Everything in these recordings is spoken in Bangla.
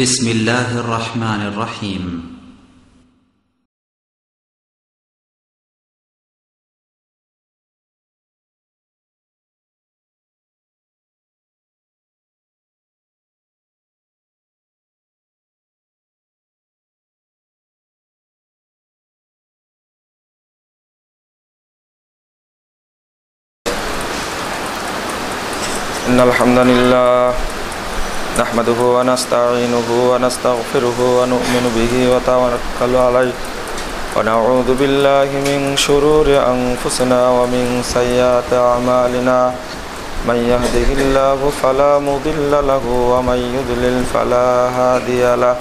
بسم الله الرحمن الرحيم إن الحمد لله نحمده ونستعينه ونستغفره ونؤمن به ونتوكل عليه ونعوذ بالله من شرور أنفسنا ومن سيئات أعمالنا من يهده الله فلا مضل له ومن يضلل فلا هادي له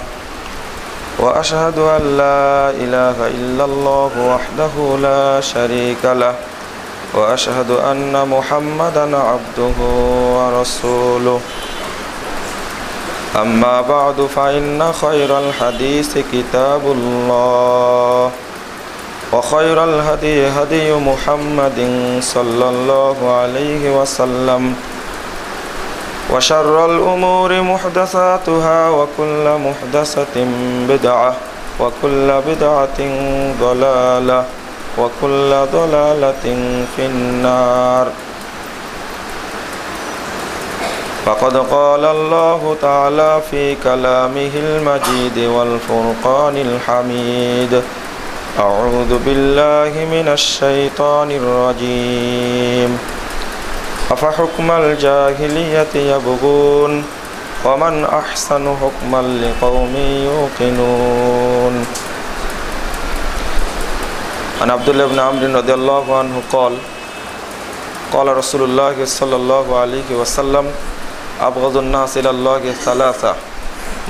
وأشهد أن لا إله إلا الله وحده لا شريك له وأشهد أن محمدًا عبده ورسوله أما بعد فإن خير الحديث كتاب الله وخير الهدي هدي محمد صلى الله عليه وسلم وشر الأمور محدثاتها وكل محدثة بدعة وكل بدعة ضلالة وكل ضلالة في النار فقد قال الله تعالى في كلامه المجيد والفرقان الحميد أعوذ بالله من الشيطان الرجيم أفحكم الجاهلية يبغون ومن أحسن حكما لقوم يوقنون عن عبد الله بن عمرو رضي الله عنه قال قال رسول الله صلى الله عليه وسلم أبغض الناس إلى الله ثلاثة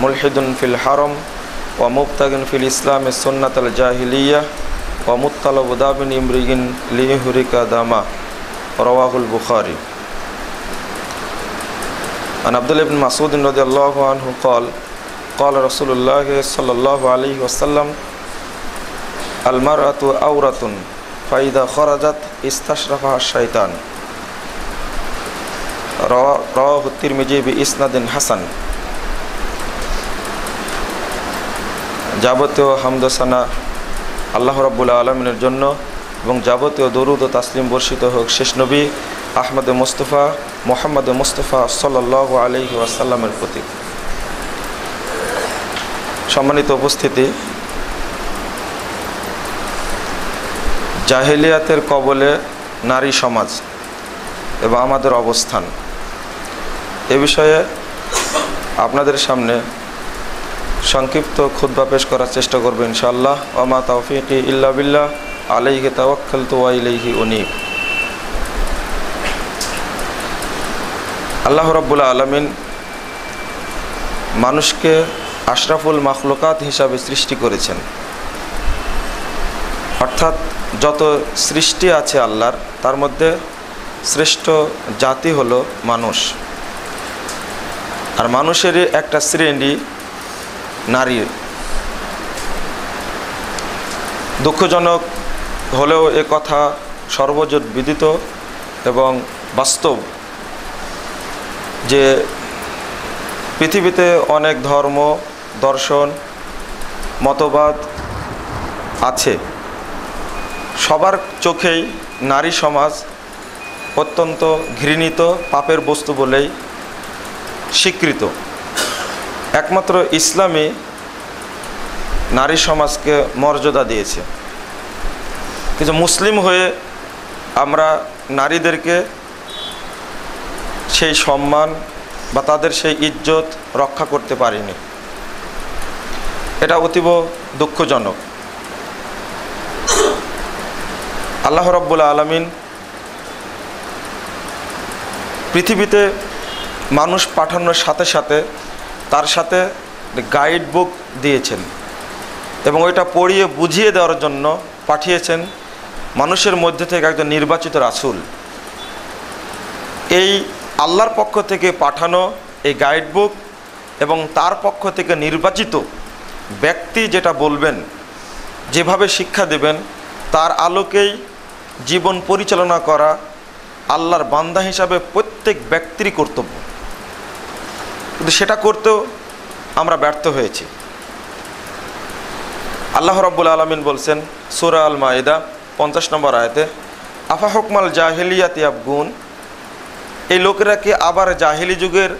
ملحد في الحرم ومبتغ في الإسلام سنة الجاهلية ومطلب دابن امرئ ليهرك دمه رواه البخاري عن عبد الله بن مسعود رضي الله عنه قال قال رسول الله صلى الله عليه وسلم المرأة عورة فإذا خرجت استشرفها الشيطان رواه الترمذي بإسناد حسن যাবতীয় হামদ ও সানা আল্লাহ রাব্বুল আলামিনের জন্য এবং যাবতীয় দরুদ ও তাসলিম বর্ষিত হোক শেষ নবী আহমদে মুস্তাফা মুহাম্মদে মুস্তাফা সাল্লাল্লাহু আলাইহি ওয়াসাল্লামের প্রতি। সম্মানিত উপস্থিতি, জাহেলিয়াতের কবলে নারী সমাজ এবং আমাদের অবস্থান এ বিষয়ে আপনাদের সামনে সংক্ষিপ্ত খুতবা পেশ করার চেষ্টা করব ইনশাআল্লাহ। ওমা তাওফিকি ইল্লা বিল্লাহ আলাইহি তাওয়াক্কালতু ওয়া ইলাইহি উনীব। আল্লাহ রাব্বুল আলামিন মানুষকে আশরাফুল মাখলুকাত হিসাবে সৃষ্টি করেছেন, অর্থাৎ যত সৃষ্টি আছে আল্লাহর তার মধ্যে শ্রেষ্ঠ জাতি হলো মানুষ। আর মানুষেরই একটা শ্রেণী নারী। দুঃখজনক হলেও এ কথা সর্বজোট বিদিত এবং বাস্তব যে পৃথিবীতে অনেক ধর্ম, দর্শন, মতবাদ আছে, সবার চোখেই নারী সমাজ অত্যন্ত ঘৃণিত পাপের বস্তু বলেই স্বীকৃত। একমাত্র ইসলামই নারী সমাজকে মর্যাদা দিয়েছে। কিন্তু মুসলিম হয়ে আমরা নারীদেরকে সেই সম্মান বা তাদের সেই ইজ্জত রক্ষা করতে পারিনি। এটা অতীব দুঃখজনক। আল্লাহ রাব্বুল আলামিন পৃথিবীতে মানুষ পাঠানোর সাথে সাথে তার সাথে গাইড বুক দিয়েছেন এবং ওইটা পড়িয়ে বুঝিয়ে দেওয়ার জন্য পাঠিয়েছেন মানুষের মধ্যে থেকে একজন নির্বাচিত রাসূল। এই আল্লাহর পক্ষ থেকে পাঠানো এই গাইড বুক এবং তার পক্ষ থেকে নির্বাচিত ব্যক্তি যেটা বলবেন, যেভাবে শিক্ষা দেবেন, তার আলোকেই জীবন পরিচালনা করা আল্লাহর বান্দা হিসাবে প্রত্যেক ব্যক্তিরই কর্তব্য। কিন্তু সেটা করতেও আমরা ব্যর্থ হয়েছি। আল্লাহ রাব্বুল আলামিন বলছেন সূরা আল মাইদা 50 নম্বর আয়াতে, আফা হুকমাল জাহিলিয়াতি ইয়াবগুন, এই লোকেরা কি আবার জাহিলি যুগের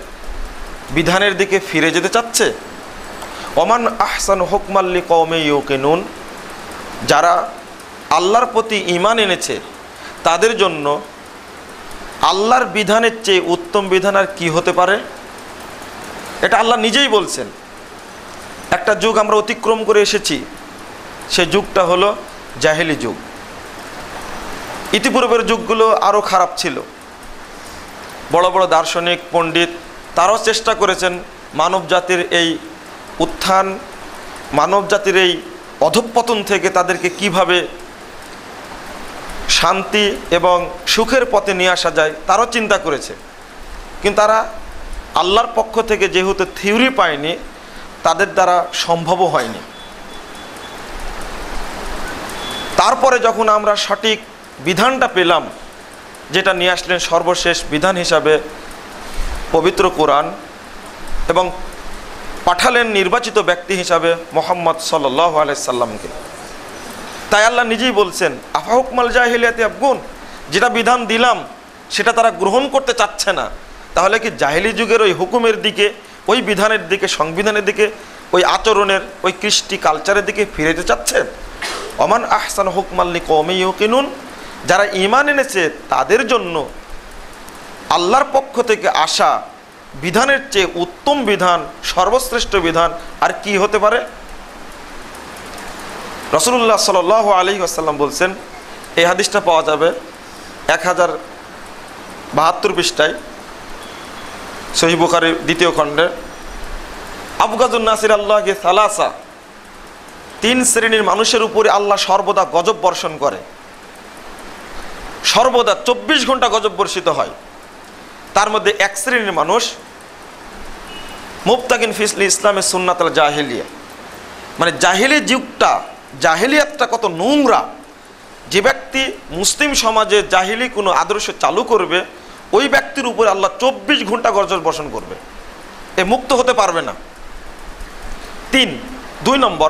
বিধানের দিকে ফিরে যেতে চাচ্ছে? ওমান আহসানু হুকমাল লিকওমি ইউকিনুন, যারা আল্লাহর প্রতি ঈমান এনেছে তাদের জন্য আল্লাহর বিধানের চেয়ে উত্তম বিধান আর কি হতে পারে? এটা আল্লাহ নিজেই বলছেন। একটা যুগ আমরা অতিক্রম করে এসেছি, সে যুগটা হলো জাহেলি যুগ। ইতিপূর্বের যুগগুলো আরও খারাপ ছিল। বড় বড় দার্শনিক পণ্ডিত তারাও চেষ্টা করেছেন মানব জাতির এই উত্থান, মানব জাতির এই অধঃপতন থেকে তাদেরকে কিভাবে শান্তি এবং সুখের পথে নিয়ে আসা যায় তারাও চিন্তা করেছে। কিন্তু তারা আল্লাহর পক্ষ থেকে যেহেতু থিওরি পায়নি, তাদের দ্বারা সম্ভবও হয়নি। তারপরে যখন আমরা সঠিক বিধানটা পেলাম, যেটা নিয়ে আসলেন সর্বশেষ বিধান হিসাবে পবিত্র কোরআন, এবং পাঠালেন নির্বাচিত ব্যক্তি হিসাবে মুহাম্মদ সাল্লাল্লাহু আলাইহি সাল্লামকে, তাই আল্লাহ নিজেই বলছেন আফা হুকমাল জাহিলিয়াতি ইয়াবগুন, যেটা বিধান দিলাম সেটা তারা গ্রহণ করতে চাচ্ছে না। তাহলে কি জাহিলি যুগের ওই হুকুমের দিকে, ওই বিধানের দিকে, সংবিধানের দিকে, ওই আচরণের, ওই কৃষ্টি কালচারের দিকে ফিরে যেতে চাচ্ছে? ওমান আহসান হুকমাল লিকওমি ইউকিনুন, যারা ঈমান এনেছে তাদের জন্য আল্লাহর পক্ষ থেকে আসা বিধানের চেয়ে উত্তম বিধান, সর্বশ্রেষ্ঠ বিধান আর কি হতে পারে? রাসূলুল্লাহ সাল্লাল্লাহু আলাইহি ওয়াসাল্লাম বলছেন, এই হাদিসটা পাওয়া যাবে 1072 পৃষ্ঠায়, সহিহ বুখারীর 2য় খণ্ডে। আবগাজুন নাসির আল্লাহকে সালাসা, 3 শ্রেণীর মানুষের উপরে আল্লাহ সর্বদা গজব বর্ষণ করে। সর্বদা 24 ঘন্টা গজব বর্ষিত হয়। তার মধ্যে এক শ্রেণীর মানুষ মুবতাকিন ফিল ইসলামের সুন্নাতুল জাহিলিয়া, মানে জাহিলি যুগটা, জাহিলিয়াতটা কত নোংরা। যে ব্যক্তি মুসলিম সমাজে জাহিলি কোনো আদর্শ চালু করবে, ওই ব্যক্তির উপরে আল্লাহ 24 ঘন্টা গজব বর্ষণ করবে, এ মুক্ত হতে পারবে না। 2 নম্বর,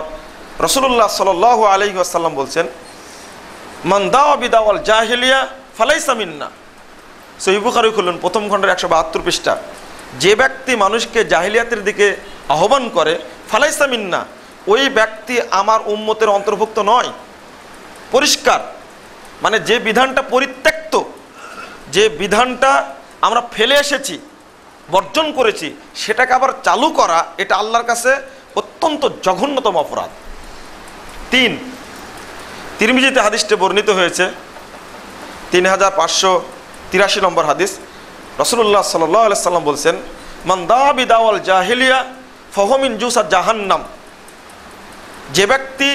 রাসূলুল্লাহ সাল্লাল্লাহু আলাইহি ওয়াসাল্লাম বলছেন, মান দাওয়া বিদাওয়াল জাহিলিয়া ফালাইসা মিন্না। সহিহ বুখারী খুলুন 1ম খণ্ডের 172 পৃষ্ঠা। যে ব্যক্তি মানুষকে জাহিলিয়াতের দিকে আহ্বান করে, ফালাইসা মিন্না, ওই ব্যক্তি আমার উম্মতের অন্তর্ভুক্ত নয়। পরিষ্কার, মানে যে বিধানটা পরিত্যক্ত, যে বিধানটা আমরা ফেলে এসেছি, বর্জন করেছি, সেটাকে আবার চালু করা, এটা আল্লাহর কাছে অত্যন্ত জঘন্যতম অপরাধ। 3, তিরমিজিতে হাদিসটি বর্ণিত হয়েছে, 3583 নম্বর হাদিস। রাসূলুল্লাহ সাল্লাল্লাহু আলাইহি সাল্লাম বলছেন, মান দাওয়া বিদাওয়াল জাহিলিয়া ফাহুয়া মিন জুসা জাহান্নাম, যে ব্যক্তি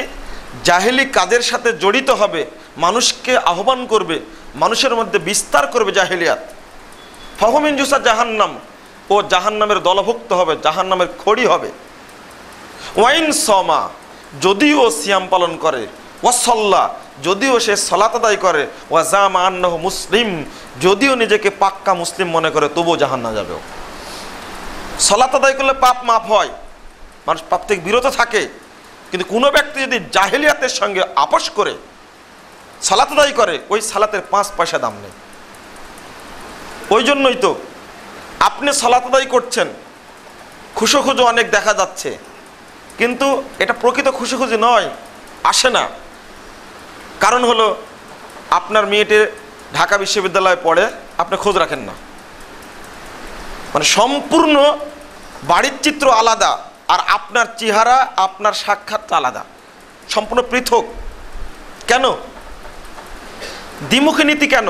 জাহিলি কাজের সাথে জড়িত হবে, মানুষকে আহ্বান করবে, মানুষের মধ্যে বিস্তার করবে জাহিলিয়াত, ফাহুয়া মিন জুসা জাহান্নাম, ও জাহান্নামের দলভুক্ত হবে, জাহান্নামের খড়ি হবে। ওয়াইন সমা, যদিও সিয়াম পালন করে, ওয়াসাল্লা, যদিও সে সালাত আদায় করে, ওয়াজামা আন্নাহু মুসলিম, যদিও নিজেকে পাক্কা মুসলিম মনে করে, তবুও জাহান্নামে যাবে। সালাত আদায় করলে পাপ মাফ হয়, মানুষ পাপ থেকে বিরত থাকে। কিন্তু কোনো ব্যক্তি যদি জাহিলিয়াতের সঙ্গে আপোষ করে সালাত আদায় করে, ওই সালাতের 5 পয়সা দাম নেই। ওই জন্যই তো আপনি সালাত আদায় করছেন, খুশো অনেক দেখা যাচ্ছে, কিন্তু এটা প্রকৃত খুশি নয়, আসে না। কারণ হলো আপনার মেয়েটি ঢাকা বিশ্ববিদ্যালয়ে পড়ে, আপনি খোঁজ রাখেন না। মানে সম্পূর্ণ বাড়ির চিত্র আলাদা, আর আপনার চেহারা, আপনার সাক্ষাৎটা আলাদা, সম্পূর্ণ পৃথক। কেন? দ্বিমুখী নীতি কেন?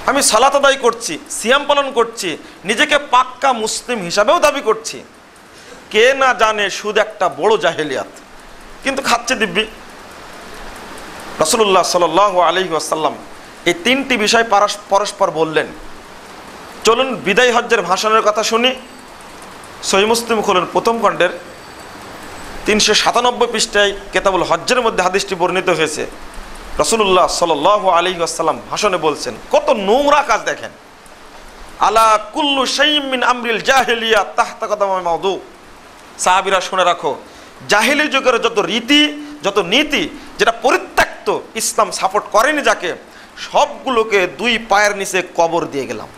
আমি সালাত আদায় করছি, সিয়াম পালন করছি, নিজেকে পাক্কা মুসলিম হিসাবেও দাবি করছি, কে না জানে সুদ একটা বড় জাহেলিয়াত, কিন্তু খাচ্ছে দিব্যি। রাসূলুল্লাহ সাল্লাল্লাহু আলাইহি ওয়াসাল্লাম এই 3টি বিষয় পরস্পর বললেন। চলুন বিদায় হজ্জের ভাষণের কথা শুনি। সহিহ মুসলিম খুলুন 1ম খণ্ডের 397 পৃষ্ঠায় কিতাবুল হজ্জের মধ্যে হাদিসটি বর্ণিত হয়েছে। রাসূলুল্লাহ সাল্লাল্লাহু আলাইহি ওয়াসাল্লাম ভাষণে বলছেন, কত নোংরা কাজ দেখেন। আলা কুল্লু শাইইন মিন আমরিল জাহিলিয়া তাহতা কদামে মাউদু। সাহাবীরা শুনে রাখো, জাহিলি যুগের যত রীতি, যত নীতি যেটা পরিত্যক্ত, ইসলাম সাপোর্ট করেনি যাকে, সবগুলোকে দুই পায়ের নিচে কবর দিয়ে গেলাম।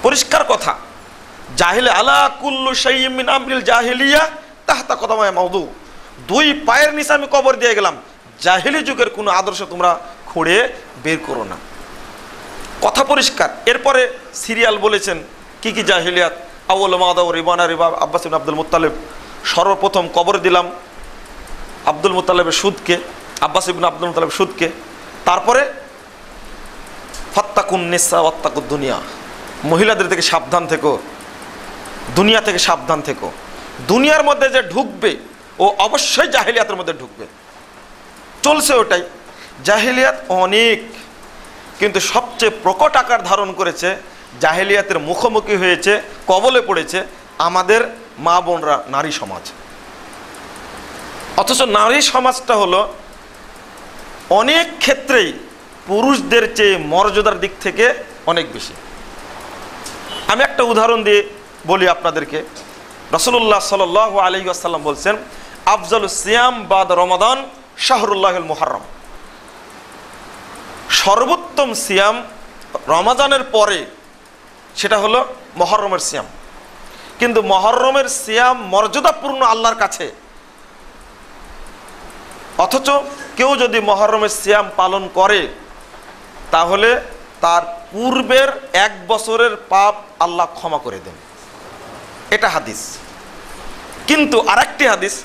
পরিষ্কার কথা, জাহিলি আলা কুল্লু শাইইন মিন আমরিল জাহিলিয়া তাহতা কদামে মাউদু, দুই পায়ের নিচে আমি কবর দিয়ে গেলাম। জাহিলি যুগের কোনো আদর্শ তোমরা খুঁড়ে বের করো না, কথা পরিষ্কার। এরপরে সিরিয়াল বলেছেন কি কি জাহিলিয়াত। আউয়াল মা দাও রিবানা রিবা আব্বাস ইবনে আব্দুল মুত্তালিব, সর্বপ্রথম কবর দিলাম আব্দুল মুত্তালিবের সুদকে, আব্বাস ইবনে আব্দুল মুত্তালিব সুদকে। তারপরে ফাত্তাকুন নিসা ওয়াত্তাকুদ দুনিয়া, মহিলাদের থেকে সাবধান থেকো, দুনিয়া থেকে সাবধান থেকো। দুনিয়ার মধ্যে যে ঢুকবে ও অবশ্যই জাহিলিয়াতের মধ্যে ঢুকবে, চলছে ওটাই। জাহিলিয়াত অনেক, কিন্তু সবচেয়ে প্রকট আকার ধারণ করেছে, জাহিলিয়াতের মুখোমুখি হয়েছে, কবলে পড়েছে আমাদের মা বোনরা, নারী সমাজ। অথচ নারী সমাজটা হলো অনেক ক্ষেত্রেই পুরুষদের চেয়ে মর্যাদার দিক থেকে অনেক বেশি। আমি একটা উদাহরণ দিয়ে বলি আপনাদেরকে। রাসূলুল্লাহ সাল্লাল্লাহু আলাইহি ওয়াসাল্লাম বলছেন, আফজালুস সিয়াম বাদ রমাদান শাহরুল্লাহুল মুহাররম, সর্বোত্তম সিয়াম রমাদানের পরে সেটা হলো মুহররমের সিয়াম। কিন্তু মুহররমের সিয়াম মর্যাদাপূর্ণ আল্লাহর কাছে, অথচ কেউ যদি মুহররমের সিয়াম পালন করে তাহলে তার পূর্বের 1 বছরের পাপ আল্লাহ ক্ষমা করে দেন, এটা হাদিস। কিন্তু আরেকটি হাদিস,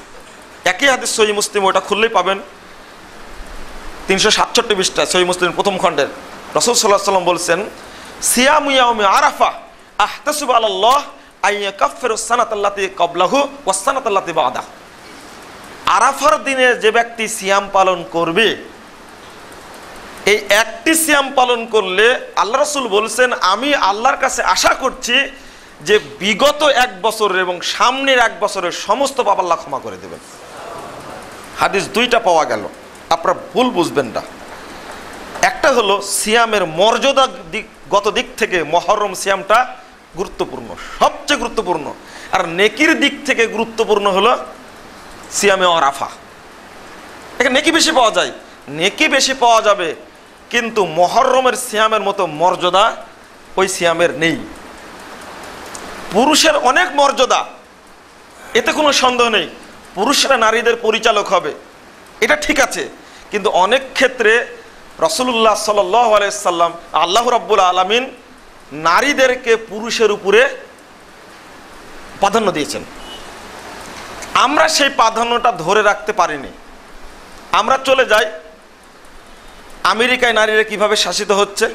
একই হাদিস সহিহ মুসলিম, ওটা খুললেই পাবেন, 367 পৃষ্ঠা সহিহ মুসলিম প্রথম খণ্ডের। রাসূল সাল্লাল্লাহু আলাইহি ওয়াসাল্লাম বলছেন, সিয়ামু ইয়াউমি আরাফা আহতাসিবু আলাল্লাহ আইয়াকাফিরুস সানাতাল্লাতী ক্বাবলাহু ওয়াস সানাতাল্লাতী বা'দাহু। আরাফার দিনে যে ব্যক্তি সিয়াম পালন করবে, এই একটি সিয়াম পালন করলে আল্লাহ রাসূল বলছেন, আমি আল্লাহর কাছে আশা করছি যে বিগত 1 বছরের এবং সামনের 1 বছরের সমস্ত পাপ আল্লাহ ক্ষমা করে দেবেন। হাদিস দুইটা পাওয়া গেল, আপনারা ভুল বুঝবেন না। একটা হলো সিয়ামের মর্যাদা গত দিক থেকে মুহররম সিয়ামটা গুরুত্বপূর্ণ, সবচেয়ে গুরুত্বপূর্ণ। আর নেকির দিক থেকে গুরুত্বপূর্ণ হলো সিয়ামে আরাফা। এখানে নেকি বেশি পাওয়া যায়, নেকি বেশি পাওয়া যাবে, কিন্তু মুহররমের সিয়ামের মতো মর্যাদা ওই সিয়ামের নেই। পুরুষের অনেক মর্যাদা, এতে কোনো সন্দেহ নেই, পুরুষরা নারীদের পরিচালক হবে, এটা ঠিক আছে। কিন্তু অনেক ক্ষেত্রে রাসূলুল্লাহ সাল্লাল্লাহু আলাইহি সাল্লাম, আল্লাহ রাব্বুল আলামিন নারীদেরকে পুরুষের উপরে প্রাধান্য দিয়েছেন। আমরা সেই প্রাধান্যটা ধরে রাখতে পারিনি। আমরা চলে যাই আমেরিকায় নারীরা কিভাবে শাসিত হচ্ছে,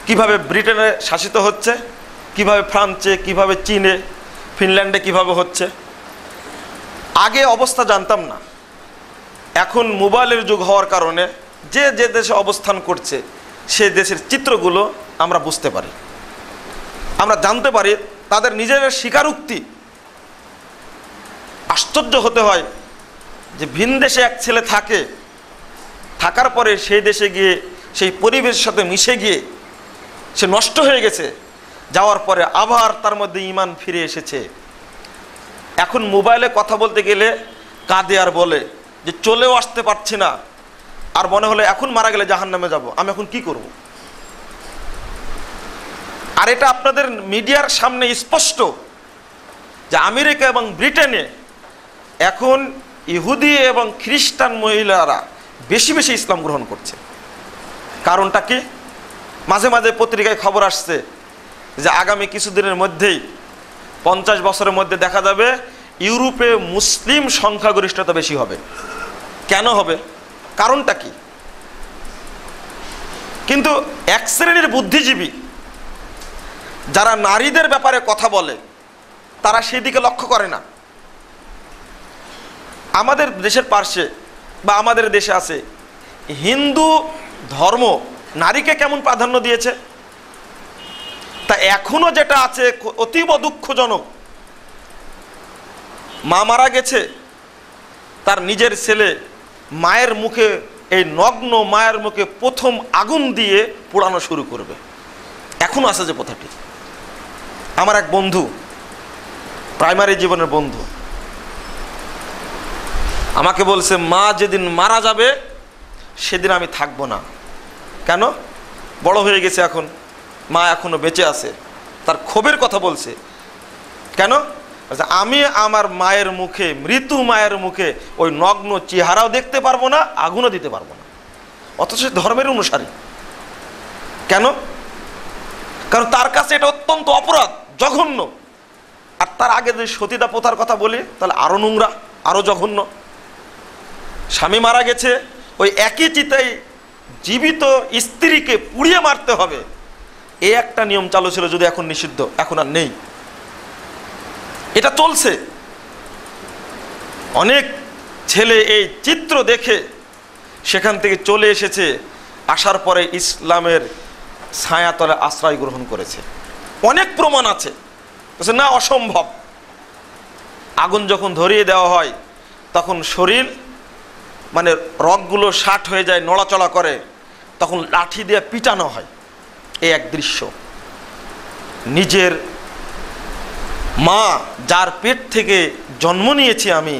কিভাবে ব্রিটেনে শাসিত হচ্ছে, কিভাবে ফ্রান্সে, কিভাবে চীনে, ফিনল্যান্ডে কিভাবে হচ্ছে। আগে অবস্থা জানতাম না, এখন মোবাইলের যুগ হওয়ার কারণে যে যে দেশে অবস্থান করছে সে দেশের চিত্রগুলো আমরা বুঝতে পারি, আমরা জানতে পারি তাদের নিজেদের স্বীকারোক্তি। আশ্চর্য হতে হয় যে ভিন দেশে এক ছেলে থাকে, থাকার পরে সেই দেশে গিয়ে সেই পরিবেশের সাথে মিশে গিয়ে সে নষ্ট হয়ে গেছে, যাওয়ার পরে আবার তার মধ্যে ঈমান ফিরে এসেছে। এখন মোবাইলে কথা বলতে গেলে কাঁদে আর বলে যে চলেও আসতে পারছি না, আর মনে হলে এখন মারা গেলে জাহান্নামে যাব, আমি এখন কি করব। আর এটা আপনাদের মিডিয়ার সামনে স্পষ্ট যে আমেরিকা এবং ব্রিটেনে এখন ইহুদি এবং খ্রিস্টান মহিলারা বেশি বেশি ইসলাম গ্রহণ করছে। কারণটা কি? মাঝে মাঝে পত্রিকায় খবর আসছে যে আগামী কিছুদিনের মধ্যেই 50 বছরের মধ্যে দেখা যাবে ইউরোপে মুসলিম সংখ্যাগরিষ্ঠতা বেশি হবে। কেন হবে? কারণটা কি? কিন্তু এক শ্রেণীর বুদ্ধিজীবী যারা নারীদের ব্যাপারে কথা বলে তারা সেদিকে লক্ষ্য করে না। আমাদের দেশের পার্শ্বে বা আমাদের দেশে আছে, হিন্দু ধর্ম নারীকে কেমন প্রাধান্য দিয়েছে, তা এখনো যেটা আছে অতীব দুঃখজনক। মা মারা গেছে, তার নিজের ছেলে মায়ের মুখে, এই নগ্ন মায়ের মুখে প্রথম আগুন দিয়ে পোড়ানো শুরু করবে। এখনো আছে যে প্রথাটি। আমার এক বন্ধু, প্রাইমারি জীবনের বন্ধু, আমাকে বলছে মা যেদিন মারা যাবে সেদিন আমি থাকবো না। কেন? বড় হয়ে গেছে এখন, মা এখনো বেঁচে আছে। তার ক্ষোভের কথা বলছে। কেন? আমি আমার মায়ের মুখে, মৃত্যু মায়ের মুখে ওই নগ্ন চেহারাও দেখতে পারবো না, আগুনও দিতে পারবো না। অথচ ধর্মের অনুসারী। কেন? কারণ তার কাছে এটা অত্যন্ত অপরাধ, জঘন্য। আর তার আগে যদি সতীদা প্রথার কথা বলি তাহলে আরো নোংরা, আরো জঘন্য। স্বামী মারা গেছে, ওই একই চিতায় জীবিত স্ত্রীকে পুড়িয়ে মারতে হবে, এই একটা নিয়ম চালু ছিল, যদি এখন নিষিদ্ধ, এখন আর নেই। এটা চলছে। অনেক ছেলে এই চিত্র দেখে সেখান থেকে চলে এসেছে, আসার পরে ইসলামের ছায়াতলে আশ্রয় গ্রহণ করেছে। অনেক প্রমাণ আছে, না অসম্ভব। আগুন যখন ধরিয়ে দেওয়া হয় তখন শরীর মানে রগগুলো ষাট হয়ে যায়, নড়াচড়া করে, তখন লাঠি দিয়ে পিটানো হয়। এই এক দৃশ্য। নিজের মা, যার পেট থেকে জন্ম নিয়েছি আমি,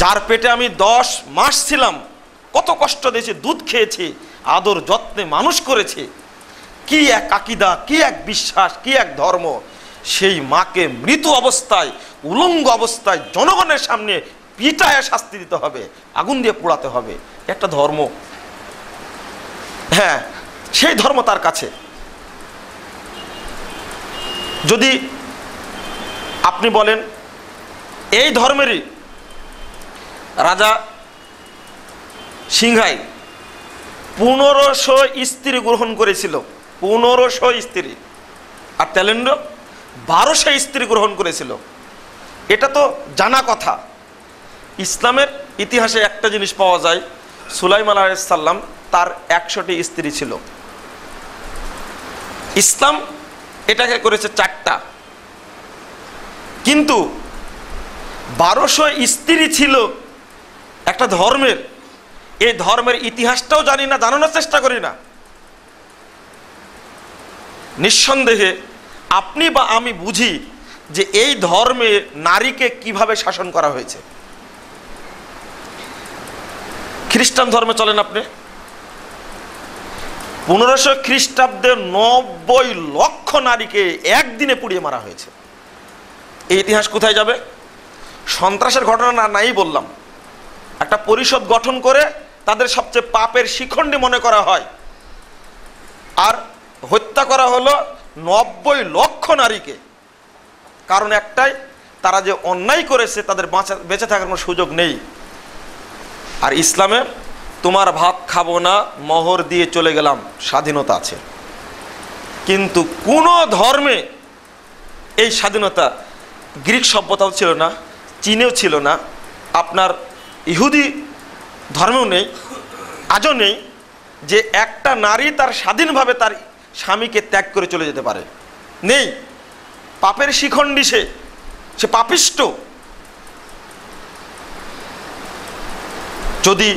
যার পেটে আমি 10 মাস ছিলাম, কত কষ্ট দিয়েছি, দুধ খেয়েছি, আদর যত্নে মানুষ করেছি, কি এক আকীদা, কি এক বিশ্বাস, কি এক ধর্ম। সেই মাকে মৃত অবস্থায়, উলঙ্গ অবস্থায় জনগণের সামনে পিটায় শাস্তি দিতে হবে, আগুন দিয়ে পোড়াতে হবে, একটা ধর্ম। হ্যাঁ, সেই ধর্ম তার কাছে। যদি আপনি বলেন এই ধর্মেরই রাজা সিংহাই 1500 স্ত্রী গ্রহণ করেছিল, 1500 স্ত্রী, আর তেলেন্দ্র 1200 স্ত্রী গ্রহণ করেছিল। এটা তো জানা কথা। ইসলামের ইতিহাসে একটা জিনিস পাওয়া যায়, সুলাইমান আলাইহিস সালাম তার 100টি স্ত্রী ছিল। ইসলাম এটাকে করেছে 4টা, কিন্তু 1200 স্ত্রী ছিল একটা ধর্মের। এই ধর্মের ইতিহাসটাও জানি না, জানানোর চেষ্টা করি না। নিঃসন্দেহে আপনি বা আমি বুঝি যে এই ধর্মে নারীকে কিভাবে শাসন করা হয়েছে। খ্রিস্টান ধর্মে চলেন আপনি, 1500 খ্রিস্টাব্দে 90 লক্ষ নারীকে একদিনে পুড়িয়ে মারা হয়েছে। এই ইতিহাস কোথায় যাবে? সন্ত্রাসের ঘটনা না নাই বললাম, একটা পরিষদ গঠন করে তাদের সবচেয়ে পাপের শিখণ্ডী মনে করা হয়, আর হত্যা করা হলো 90 লক্ষ নারীকে। কারণ একটাই, তারা যে অন্যায় করেছে তাদের বেঁচে থাকার কোনো সুযোগ নেই। আর ইসলামে তোমার ভাত খাবো না, মোহর দিয়ে চলে গেলাম, স্বাধীনতা আছে। কিন্তু কোন ধর্মে এই স্বাধীনতা, গ্রিক সভ্যতাও ছিল না, চীনেও ছিল না, আপনার ইহুদি ধর্মেও নেই, আজও নেই, যে একটা নারী তার স্বাধীনভাবে তার স্বামীকে ত্যাগ করে চলে যেতে পারে। নেই। পাপের শিখণ্ডী, সে পাপিষ্ট। যদি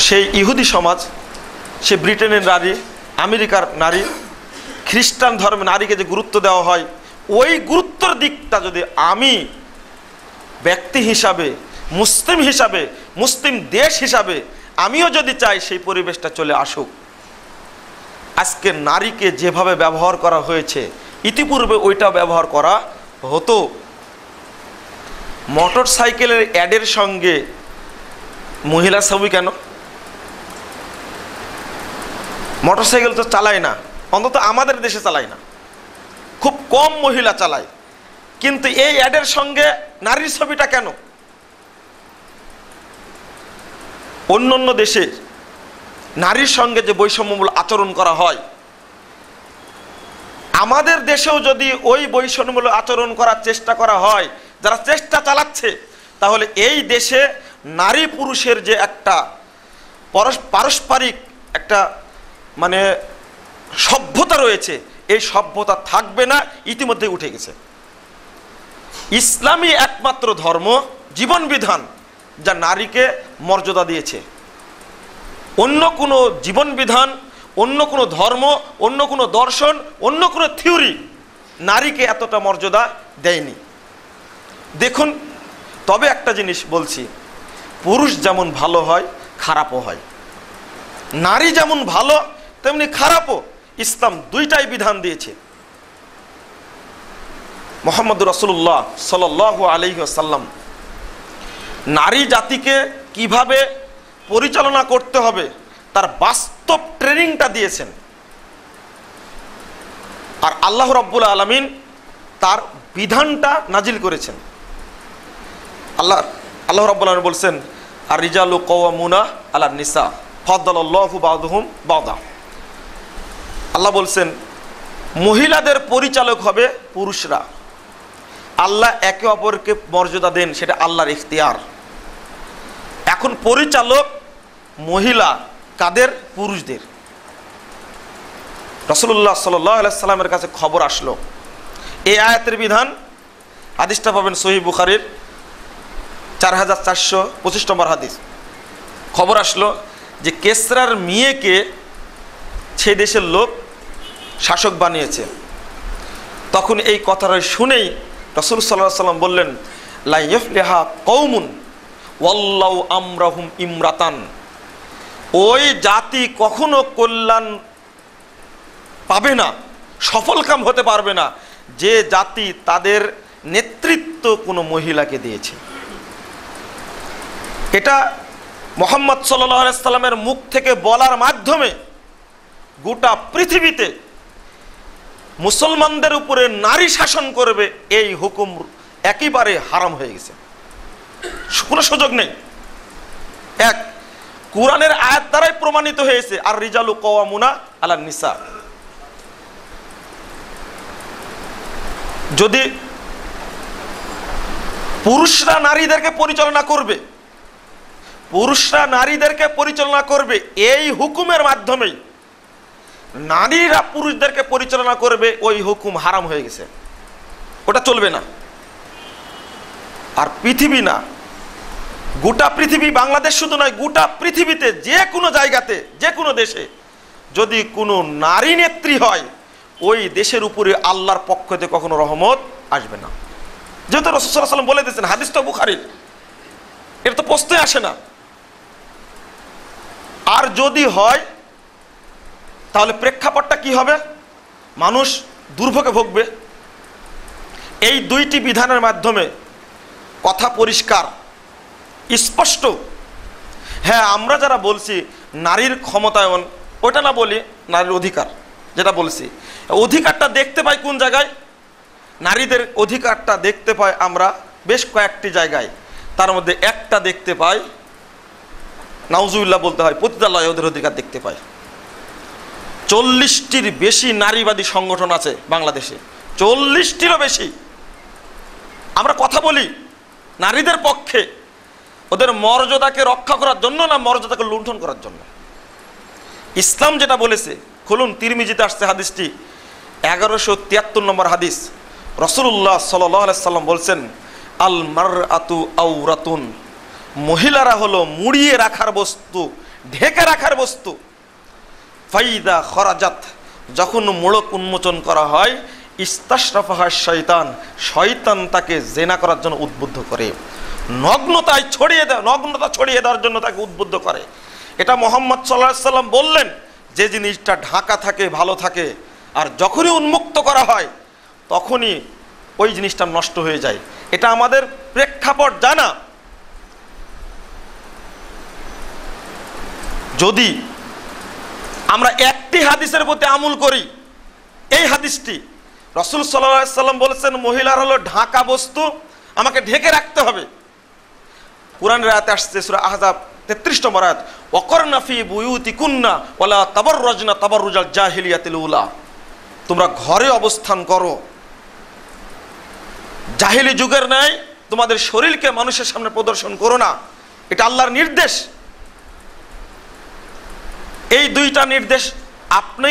সেই ইহুদি সমাজ, সে ব্রিটেনের নারী, আমেরিকার নারী, খ্রিস্টান ধর্মে নারীকে যে গুরুত্ব দেওয়া হয়, ওই গুরুত্বের দিকটা যদি আমি ব্যক্তি হিসাবে, মুসলিম হিসাবে, মুসলিম দেশ হিসাবে আমিও যদি চাই সেই পরিবেশটা চলে আসুক। আজকে নারীকে যেভাবে ব্যবহার করা হয়েছে, ইতিপূর্বে ওইটা ব্যবহার করা হতো। মোটর সাইকেলের অ্যাডের সঙ্গে মহিলা ছবি কেন? মোটর সাইকেল তো চালায় না, অন্তত আমাদের দেশে চালায় না, খুব কম মহিলা চালায়, কিন্তু এই অ্যাডের সঙ্গে নারীর ছবিটা কেন? অন্যান্য দেশে নারীর সঙ্গে যে বৈষম্যমূলক আচরণ করা হয়, আমাদের দেশেও যদি ওই বৈষম্যমূলক আচরণ করার চেষ্টা করা হয়, যারা চেষ্টা চালাচ্ছে, তাহলে এই দেশে নারী পুরুষের যে একটা পারস্পরিক একটা মানে সভ্যতা রয়েছে, এই সভ্যতা থাকবে না, ইতিমধ্যে উঠে গেছে। ইসলামই একমাত্র ধর্ম, জীবন বিধান, যা নারীকে মর্যাদা দিয়েছে। অন্য কোনো জীবন বিধান, অন্য কোনো ধর্ম, অন্য কোনো দর্শন, অন্য কোনো থিওরি নারীকে এতটা মর্যাদা দেয়নি। দেখুন, তবে একটা জিনিস বলছি, পুরুষ যেমন ভালো হয় খারাপও হয়, নারী যেমন ভালো তেমনি খারাপও। ইসলাম দুইটাই বিধান দিয়েছে। মুহাম্মদ রাসূলুল্লাহ সাল্লাল্লাহু আলাইহি ওয়াসাল্লাম নারী জাতিকে কিভাবে পরিচালনা করতে হবে তার বাস্তব ট্রেনিংটা দিয়েছেন। আর আল্লাহ রাব্বুল আলামিন তার বিধানটা নাজিল করেছেন। আল্লাহ রাব্বুল আলামিন বলছেন, আর রিজালু কাওয়ামুনা আলান নিসা ফাদ্দালাল্লাহু বা'দুহুম বা'দা। আল্লাহ বলছেন মহিলাদের পরিচালক হবে পুরুষরা। আল্লাহ একে অপরকে মর্যাদা দেন, সেটা আল্লাহর ইখতিয়ার। এখন পরিচালক মহিলা কাদের? পুরুষদের। রাসূলুল্লাহ সাল্লাল্লাহু আলাইহি সাল্লামের কাছে খবর আসলো, এই আয়াতের বিধান। হাদিসটা পাবেন সহিহ বুখারীর 4425 নম্বর হাদিস। খবর আসলো যে কেসরার মেয়েকে সে দেশের লোক শাসক বানিয়েছে। তখন এই কথাটা শুনেই রাসূল সাল্লাল্লাহু আলাইহি সাল্লাম বললেন, লা ইয়াফলিহা কওমুন ওয়াল্লাহু আমরাহুম ইমরাতান। ওই জাতি কখনো কল্যাণ পাবে না, সফলকাম হতে পারবে না, যে জাতি তাদের নেতৃত্ব কোনো মহিলাকে দিয়েছে। এটা মুহাম্মদ সাল্লাল্লাহু আলাইহি সাল্লামের মুখ থেকে বলার মাধ্যমে গোটা পৃথিবীতে মুসলমানদের উপরে নারী শাসন করবে এই হুকুম একেবারে হারাম হয়ে গেছে, কোনো সুযোগ নেই। এক, কোরআনের আয়াত দ্বারাই প্রমাণিত হয়েছে, আর রিজালু কাওয়ামুনা আলান নিসা। যদি পুরুষরা নারীদেরকে পরিচালনা করবে, পুরুষরা নারীদেরকে পরিচালনা করবে এই হুকুমের মাধ্যমেই, নারীরা পুরুষদেরকে পরিচালনা করবে, ওই হুকুম হারাম হয়ে গেছে, ওটা চলবে না। আর পৃথিবী না, গোটা পৃথিবী, বাংলাদেশ শুধু নয়, গোটা পৃথিবীতে যে কোনো জায়গাতে, যে কোনো দেশে যদি কোনো নারী নেত্রী হয়, ওই দেশের উপরে আল্লাহর পক্ষ থেকে কখনো রহমত আসবে না। যেহেতু রাসূল সাল্লাল্লাহু আলাইহি ওয়াসাল্লাম বলে দিয়েছেন, হাদিসটা বুখারীর, এটা তো প্রশ্নই আসে না। আর যদি হয় তাহলে প্রেক্ষাপটটা কি হবে? মানুষ দুর্ভোগে ভুগবে। এই দুইটি বিধানের মাধ্যমে কথা পরিষ্কার, স্পষ্ট। হ্যাঁ, আমরা যারা বলছি নারীর ক্ষমতায়ন, ওটা না বলি, নারীর অধিকার যেটা বলছি, অধিকারটা দেখতে পাই কোন জায়গায়? নারীদের অধিকারটা দেখতে পাই আমরা বেশ কয়েকটি জায়গায়। তার মধ্যে একটা দেখতে পাই, নাউজুবিল্লাহ বলতে হয়, পতিতালয়ে ওদের অধিকার দেখতে পাই। 40টির বেশি নারীবাদী সংগঠন আছে বাংলাদেশে, 40টিরও বেশি। আমরা কথা বলি নারীদের পক্ষে, ওদের মর্যাদাকে রক্ষা করার জন্য না মর্যাদাকে লুণ্ঠন করার জন্য। ইসলাম যেটা বলেছে, খুলুন, তিরমিজিতে আসছে হাদিসটি, 1173 নম্বর হাদিস। রাসূলুল্লাহ সাল্লাল্লাহু আলাইহি সাল্লাম বলছেন, আল মারআতু আওরাতুন, মহিলারা হলো মুড়িয়ে রাখার বস্তু, ঢেকে রাখার বস্তু। ফাইদা খরাজাত, যখন মোড়ক উন্মোচন করা হয়, ইস্তাশরাফাহা শয়তান, শয়তান তাকে জেনা করার জন্য উদ্বুদ্ধ করে, নগ্নতা ছড়িয়ে দেওয়ার জন্য তাকে উদ্বুদ্ধ করে। এটা মুহাম্মদ সাল্লাল্লাহু আলাইহি সাল্লাম বললেন, যে জিনিসটা ঢাকা থাকে ভালো থাকে, আর যখনই উন্মুক্ত করা হয় তখনই ওই জিনিসটা নষ্ট হয়ে যায়। এটা আমাদের প্রেক্ষাপট জানা। যদি আমরা একটি হাদিসের প্রতি আমল করি, এই হাদিসটি, রাসূল সাল্লাল্লাহু আলাইহি সাল্লাম বলেছেন মহিলার হলো ঢাকা বস্তু, আমাকে ঢেকে রাখতে হবে। কুরআনের আয়াতে আসছে সূরা আহজাব 33 নম্বর আয়াত, ওয়াকরনা ফি বুয়ুতিকুন্না ওয়ালা তাবাররাজনা তাবাররুজাল জাহিলিয়াতিল উলা, তোমরা ঘরে অবস্থান করো, জাহিলি যুগের ন্যায় তোমাদের শরীরকে মানুষের সামনে প্রদর্শন করো না। এটা আল্লাহর নির্দেশ। এই দুইটা নির্দেশ আপনি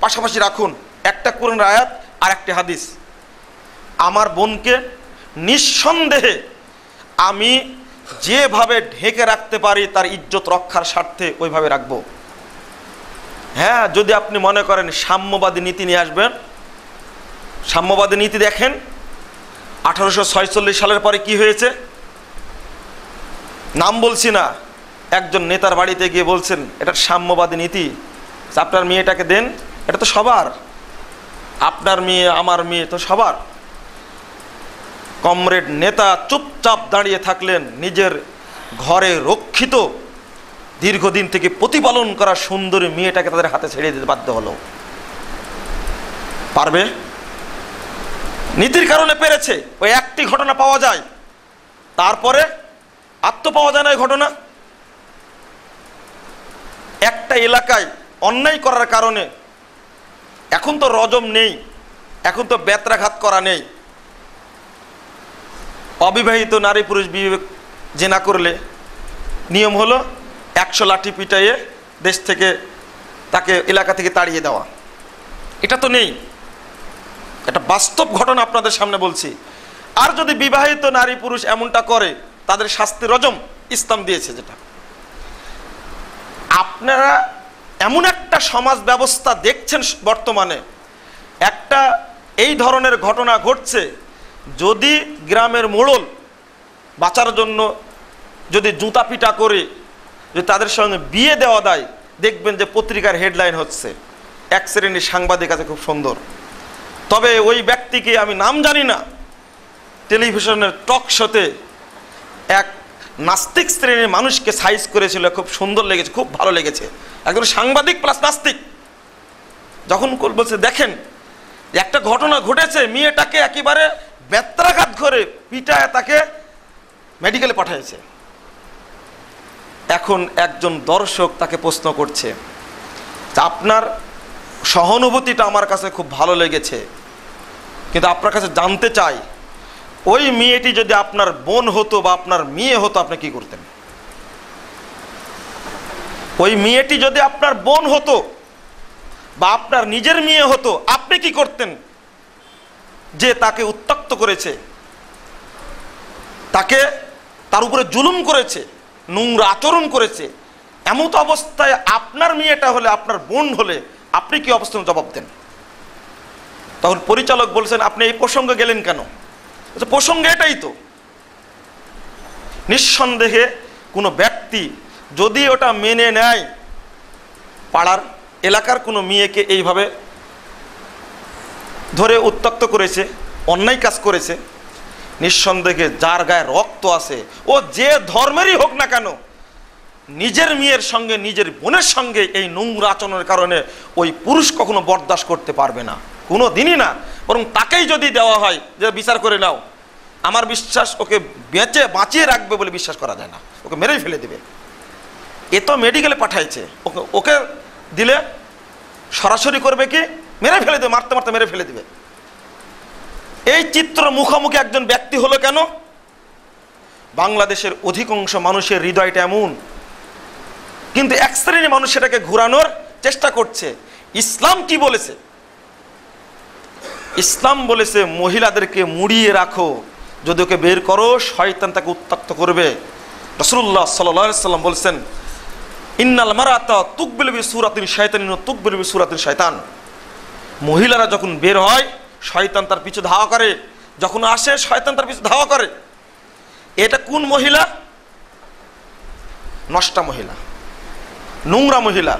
পাশাপাশি রাখুন, একটা কোরআনের আয়াত আর একটা হাদিস। আমার বোনকে নিঃসন্দেহে আমি যেভাবে ঢেকে রাখতে পারি তার ইজ্জত রক্ষার স্বার্থে ওইভাবে রাখবো। হ্যাঁ, যদি আপনি মনে করেন সাম্যবাদী নীতি নিয়ে আসবেন, সাম্যবাদী নীতি দেখেন 1846 সালের পরে কি হয়েছে, নাম বলছি না, একজন নেতার বাড়িতে গিয়ে বলছেন এটা সাম্যবাদী নীতি, আপনার মেয়েটাকে দেন, এটা তো সবার, আপনার মেয়ে আমার মেয়ে তো সবার। কমরেড নেতা চুপচাপ দাঁড়িয়ে থাকলেন, নিজের ঘরে রক্ষিত দীর্ঘদিন থেকে প্রতিপালন করা সুন্দরী মেয়েটাকে তাদের হাতে ছেড়ে দিতে বাধ্য হলো। পারবে? নীতির কারণে পেরেছে। ওই একটি ঘটনা পাওয়া যায়, তারপরে আর তো পাওয়া যায় না এই ঘটনা। একটা এলাকায় অন্যায় করার কারণে, এখন তো রজম নেই, এখন তো বেত্রাঘাত করা নেই, অবিবাহিত নারী পুরুষ বিবেক জেনা করলে নিয়ম হলো 100 লাঠি পিটাইয়ে দেশ থেকে তাকে এলাকা থেকে তাড়িয়ে দেওয়া। এটা তো নেই, এটা বাস্তব ঘটনা আপনাদের সামনে বলছি। আর যদি বিবাহিত নারী পুরুষ এমনটা করে তাদের শাস্তি রজম ইসলাম দিয়েছে। যেটা আপনারা এমন একটা সমাজ ব্যবস্থা দেখছেন বর্তমানে, একটা এই ধরনের ঘটনা ঘটছে, যদি গ্রামের মোড়ল বাঁচার জন্য যদি জুতা পিটা করে যদি তাদের সঙ্গে বিয়ে দেওয়া দেয়, দেখবেন যে পত্রিকার হেডলাইন হচ্ছে। এক শ্রেণীর সাংবাদিক আছে খুব সুন্দর, তবে ওই ব্যক্তিকে আমি নাম জানি না, টেলিভিশনের টক শোতে এক নাস্তিক শ্রেণীর মানুষকে সাইজ করেছিল, খুব সুন্দর লেগেছে, খুব ভালো লেগেছে। একজন সাংবাদিক প্লাস নাস্তিক যখন বলছে দেখেন একটা ঘটনা ঘটেছে, মেয়েটাকে একেবারে বেত্রাঘাত করে পিটায় তাকে মেডিকেলে পাঠিয়েছে। এখন একজন দর্শক তাকে প্রশ্ন করছে, আপনার সহানুভূতিটা আমার কাছে খুব ভালো লেগেছে, কিন্তু আপনার কাছে জানতে চাই ওই মেয়েটি যদি আপনার বোন হতো বা আপনার মেয়ে হতো আপনি কি করতেন? ওই মেয়েটি যদি আপনার বোন হতো বা আপনার নিজের মেয়ে হতো আপনি কি করতেন? যে তাকে উত্ত্যক্ত করেছে, তাকে তার উপরে জুলুম করেছে, নোংরা আচরণ করেছে, এমত অবস্থায় আপনার মেয়েটা হলে, আপনার বোন হলে আপনি কি অবস্থায় জবাব দেন? তখন পরিচালক বলছেন আপনি এই প্রসঙ্গে গেলেন কেন? প্রসঙ্গে এটাই তো, নিঃসন্দেহে কোনো ব্যক্তি যদি ওটা মেনে নেয়, পাড়ার এলাকার কোনো মেয়েকে এইভাবে ধরে উত্ত্যক্ত করেছে, অন্যায় কাজ করেছে, নিঃসন্দেহে যার গায়ে রক্ত আছে, ও যে ধর্মেরই হোক না কেন, নিজের মেয়ের সঙ্গে নিজের বোনের সঙ্গে এই নোংরা আচরণের কারণে ওই পুরুষ কখনো বরদাস্ত করতে পারবে না, কোনো দিনই না। বরং তাকেই যদি দেওয়া হয় যে বিচার করে নাও, আমার বিশ্বাস ওকে বাঁচিয়ে রাখবে বলে বিশ্বাস করা যায় না, ওকে মেরেই ফেলে দেবে। এ তো মেডিকেলে পাঠাইছে, ওকে দিলে সরাসরি করবে কি মেরে ফেলে দেবে, মারতে মারতে মেরে ফেলে দেবে। এই চিত্র মুখোমুখি একজন ব্যক্তি হলো কেন? বাংলাদেশের অধিকাংশ মানুষের হৃদয়টা এমন, কিন্তু এক শ্রেণীর মানুষ সেটাকে ঘুরানোর চেষ্টা করছে। ইসলাম কি বলেছে? ইসলাম বলেছে মহিলাদেরকে মুড়িয়ে রাখো, যদি ওকে বের করো শয়তান তাকে উত্ত্যক্ত করবে। রাসূলুল্লাহ সাল্লাল্লাহু আলাইহি ওয়াসাল্লাম বলেছেন ইন্নাল মারাতা তুকবিলু বিসূরাতিন শায়তানিন ওয়া তুকবিলু বিসূরাতিন শায়তান। মহিলারা যখন বের হয় শয়তান তার পিছু ধাওয়া করে, যখন আসে শয়তান তার পিছু ধাওয়া করে। এটা কোন মহিলা? নষ্টা মহিলা, নোংরা মহিলা।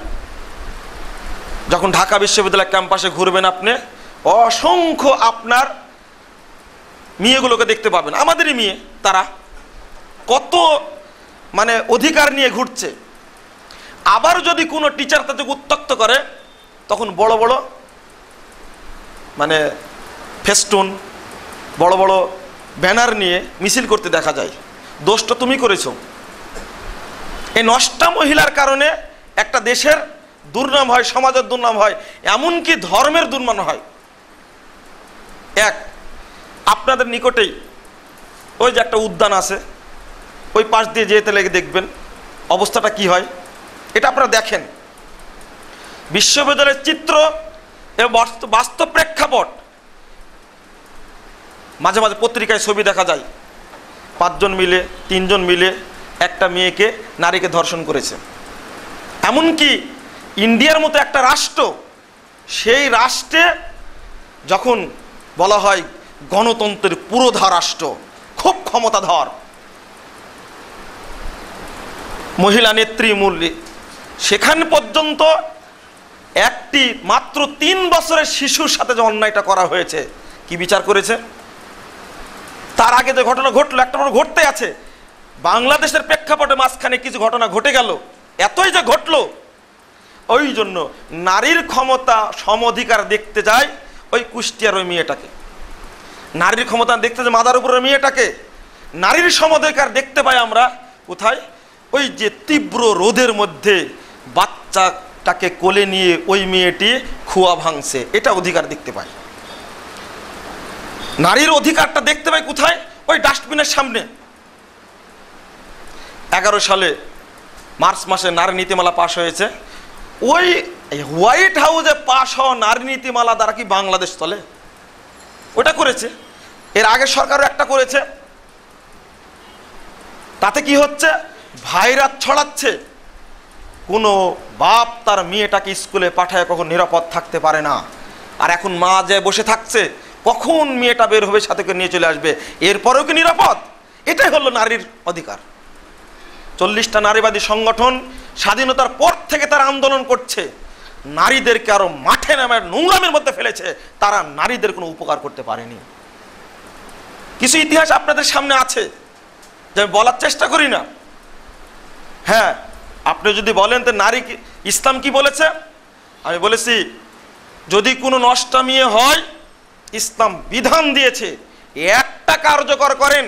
যখন ঢাকা বিশ্ববিদ্যালয় ক্যাম্পাসে ঘুরবেন আপনি, অসংখ্য আপনার মেয়েগুলোকে দেখতে পাবেন, আমাদেরই মেয়ে, তারা কত মানে অধিকার নিয়ে ঘুরছে। আবার যদি কোনো টিচার তাদেরকে উত্ত্যক্ত করে, তখন বড় বড় মানে ফেস্টুন, বড় বড় ব্যানার নিয়ে মিছিল করতে দেখা যায়, দোষটা তুমি করেছো। এই নষ্টা মহিলার কারণে একটা দেশের দুর্নাম হয়, সমাজের দুর্নাম হয়, এমনকি ধর্মের দুর্নাম হয়। এক, আপনাদের নিকটেই ওই যে একটা উদ্যান আছে, ওই পাশ দিয়ে যেতে লেগে দেখবেন অবস্থাটা কি হয়, এটা আপনারা দেখেন। বিশ্ববিদ্যালয়ের চিত্র এবং বাস্তব প্রেক্ষাপট, মাঝে মাঝে পত্রিকায় ছবি দেখা যায়, 5 জন মিলে 3 জন মিলে একটা মেয়েকে নারীকে ধর্ষণ করেছে। এমনকি ইন্ডিয়ার মতো একটা রাষ্ট্র, সেই রাষ্ট্রে যখন বলা হয় গণতন্ত্রের পুরোধা রাষ্ট্র, খুব ক্ষমতাধর, মহিলা নেত্রীমূল্যে, সেখান পর্যন্ত একটি মাত্র 3 বছরের শিশুর সাথে যে অন্যায়টা করা হয়েছে, কি বিচার করেছে? তার আগে যে ঘটনা ঘটলো, একটা বড় ঘটতে আছে, বাংলাদেশের প্রেক্ষাপটে মাঝখানে কিছু ঘটনা ঘটে গেল, এতই যে ঘটলো, ওই জন্য নারীর ক্ষমতা সম অধিকার দেখতে যায় ওই কুষ্টিয়ার ওই মেয়েটাকে, নারীর ক্ষমতা দেখতে যায় মাদারীপুরের মেয়েটাকে, নারীর সম অধিকার দেখতে পাই আমরা কোথায়? ওই যে তীব্র রোদের মধ্যে বাচ্চাটাকে কোলে নিয়ে ওই মেয়েটি খুয়া ভাঙছে, এটা অধিকার দেখতে পাই। নারীর অধিকারটা দেখতে পাই কোথায়? ওই ডাস্টবিনের সামনে। 11 সালে মার্চ মাসে নারী নীতিমালা পাশ হয়েছে, ওই হোয়াইট হাউসে পাশ হওয়া নারী নীতিমালা দ্বারা কি বাংলাদেশ চলে? ওটা করেছে। এর আগে সরকারও একটা করেছে, তাতে কি হচ্ছে? ভাইরাস ছড়াচ্ছে। কোনো বাপ তার মেয়েটাকে স্কুলে পাঠায় কখন নিরাপদ থাকতে পারে না, আর এখন মা যে বসে থাকছে কখন মেয়েটা বের হবে সাথে করে নিয়ে চলে আসবে, এরপরেও কি নিরাপদ? এটাই হলো নারীর অধিকার। 40টা নারীবাদী সংগঠন স্বাধীনতার পর থেকে তারা আন্দোলন করছে, নারীদেরকে আরো মাঠে নামে নোংরামের মধ্যে ফেলেছে, তারা নারীদের কোনো উপকার করতে পারেনি। কিছু ইতিহাস আপনাদের সামনে আছে যে বলার চেষ্টা করি না। হ্যাঁ, আপনি যদি বলেন তো নারী ইসলাম কি বলেছে, আমি বলেছি যদি কোনো নষ্টামি হয় ইসলাম বিধান দিয়েছে একটা কার্যকর করেন।